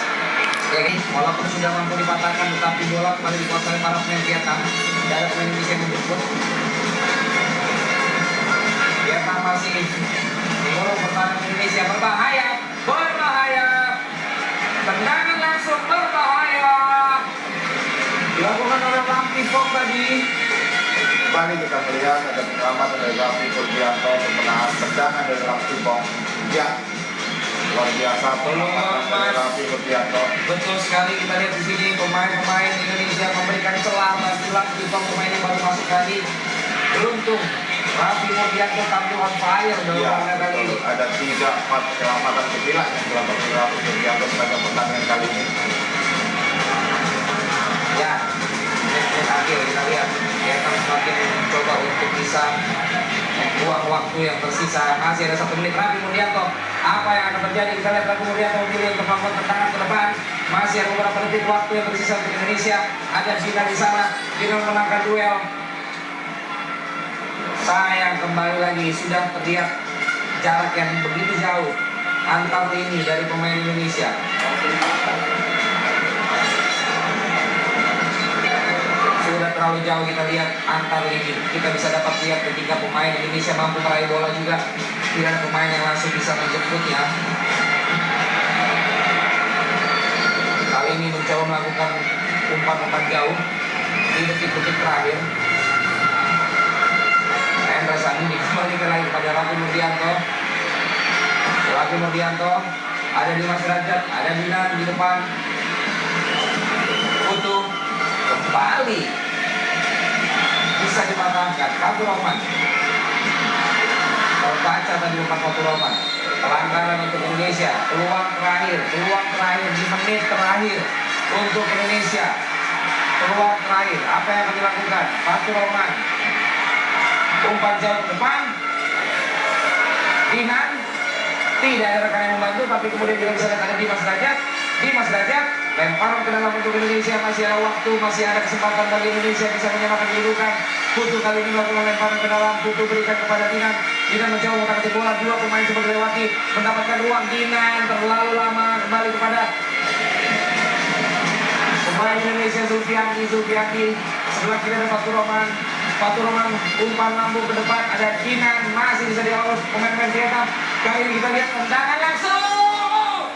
Ini walaupun sudah mampu dipatahkan tetapi bola kembali dikuasai para pemain Vietnam. Tidak ada pemain Indonesia yang menjemput. Vietnam masih menggolong pertahanan Indonesia. Berbahaya. Tendangan langsung berbahaya. Dilakukan oleh Lampi Fok tadi. Kembali kita melihat ada penyelamatan dari Raffi Purdianto untuk menahan tendangan dari Lampi Fok. Ya, luar biasa penyelamatan dari Raffi Purdianto. Betul sekali, kita lihat di sini pemain-pemain Indonesia memberikan celah bagi Lampi Fok, pemain yang baru masuk tadi. Beruntung Raffi Purdianto tampil on fire dalam kali ini. Ada 3-4 penyelamatan kecilan yang dilakukan oleh Raffi Purdianto sepanjang pertandingan kali ini. Ya, menit akhir kita lihat Vietnam semakin mencoba untuk bisa membuang waktu yang tersisa. Masih ada 1 menit. Raffi Purdianto, apa yang akan terjadi? Kita lihat Raffi Purdianto memilih untuk melakukan tendangan ke depan. Masih ada beberapa detik waktu yang tersisa untuk Indonesia. Ada Zina di sana, Zina memenangkan duel. Sayang, kembali lagi sudah terlihat jarak yang begitu jauh antar lini dari pemain Indonesia. Sudah terlalu jauh kita lihat antar lini. Kita bisa dapat lihat ketika pemain Indonesia mampu meraih bola juga tidak ada pemain yang langsung bisa menjemputnya. melakukan umpan-umpan jauh di detik-detik terakhir. Hendra Sandi dikembalikan lagi kepada Raffi Nurdianto. Raffi Nurdianto, ada Dimas Derajat, ada Dinan di depan. Putu kembali bisa dimatangkan. Fatur Rahman terbaca tadi umpan Fatur Rahman. Pelanggaran untuk Indonesia. Peluang terakhir di menit terakhir untuk Indonesia. Peluang terakhir, apa yang akan dilakukan? Fatur Rahman, umpan jauh ke depan. Dinan, tidak ada rekan yang membantu, tapi kemudian kita bisa lihat ada Dimas Derajat lemparan ke dalam untuk Indonesia. Masih ada waktu, masih ada kesempatan bagi Indonesia bisa menyamakan kedudukan. Putu kali ini melakukan lemparan ke dalam. Putu berikan kepada Dinan menjauh mengangkat bola. Dua pemain coba dilewati, mendapatkan ruang. Dinan terlalu lama, kembali kepada pemain Indonesia Zulfiandi. Sebelah kiri ada Fatur Rahman, umpan lambung ke depan, ada Dinan, masih bisa diawas pemain Vietnam. Kali ini kita lihat tendangan langsung,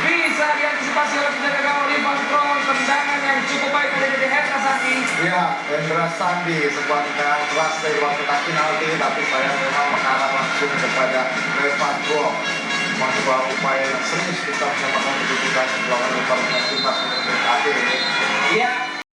bisa diantisipasi oleh penjaga gawang Ivan Kron. Tendangan yang cukup baik dari Hendra Sandi. Ya, Hendra Sandi sebuah tendangan keras dari luar kotak penalti, tapi saya memang mengarah langsung kepada Evan Kron. Sebuah upaya yang serius kita menyamakan kedudukan melawan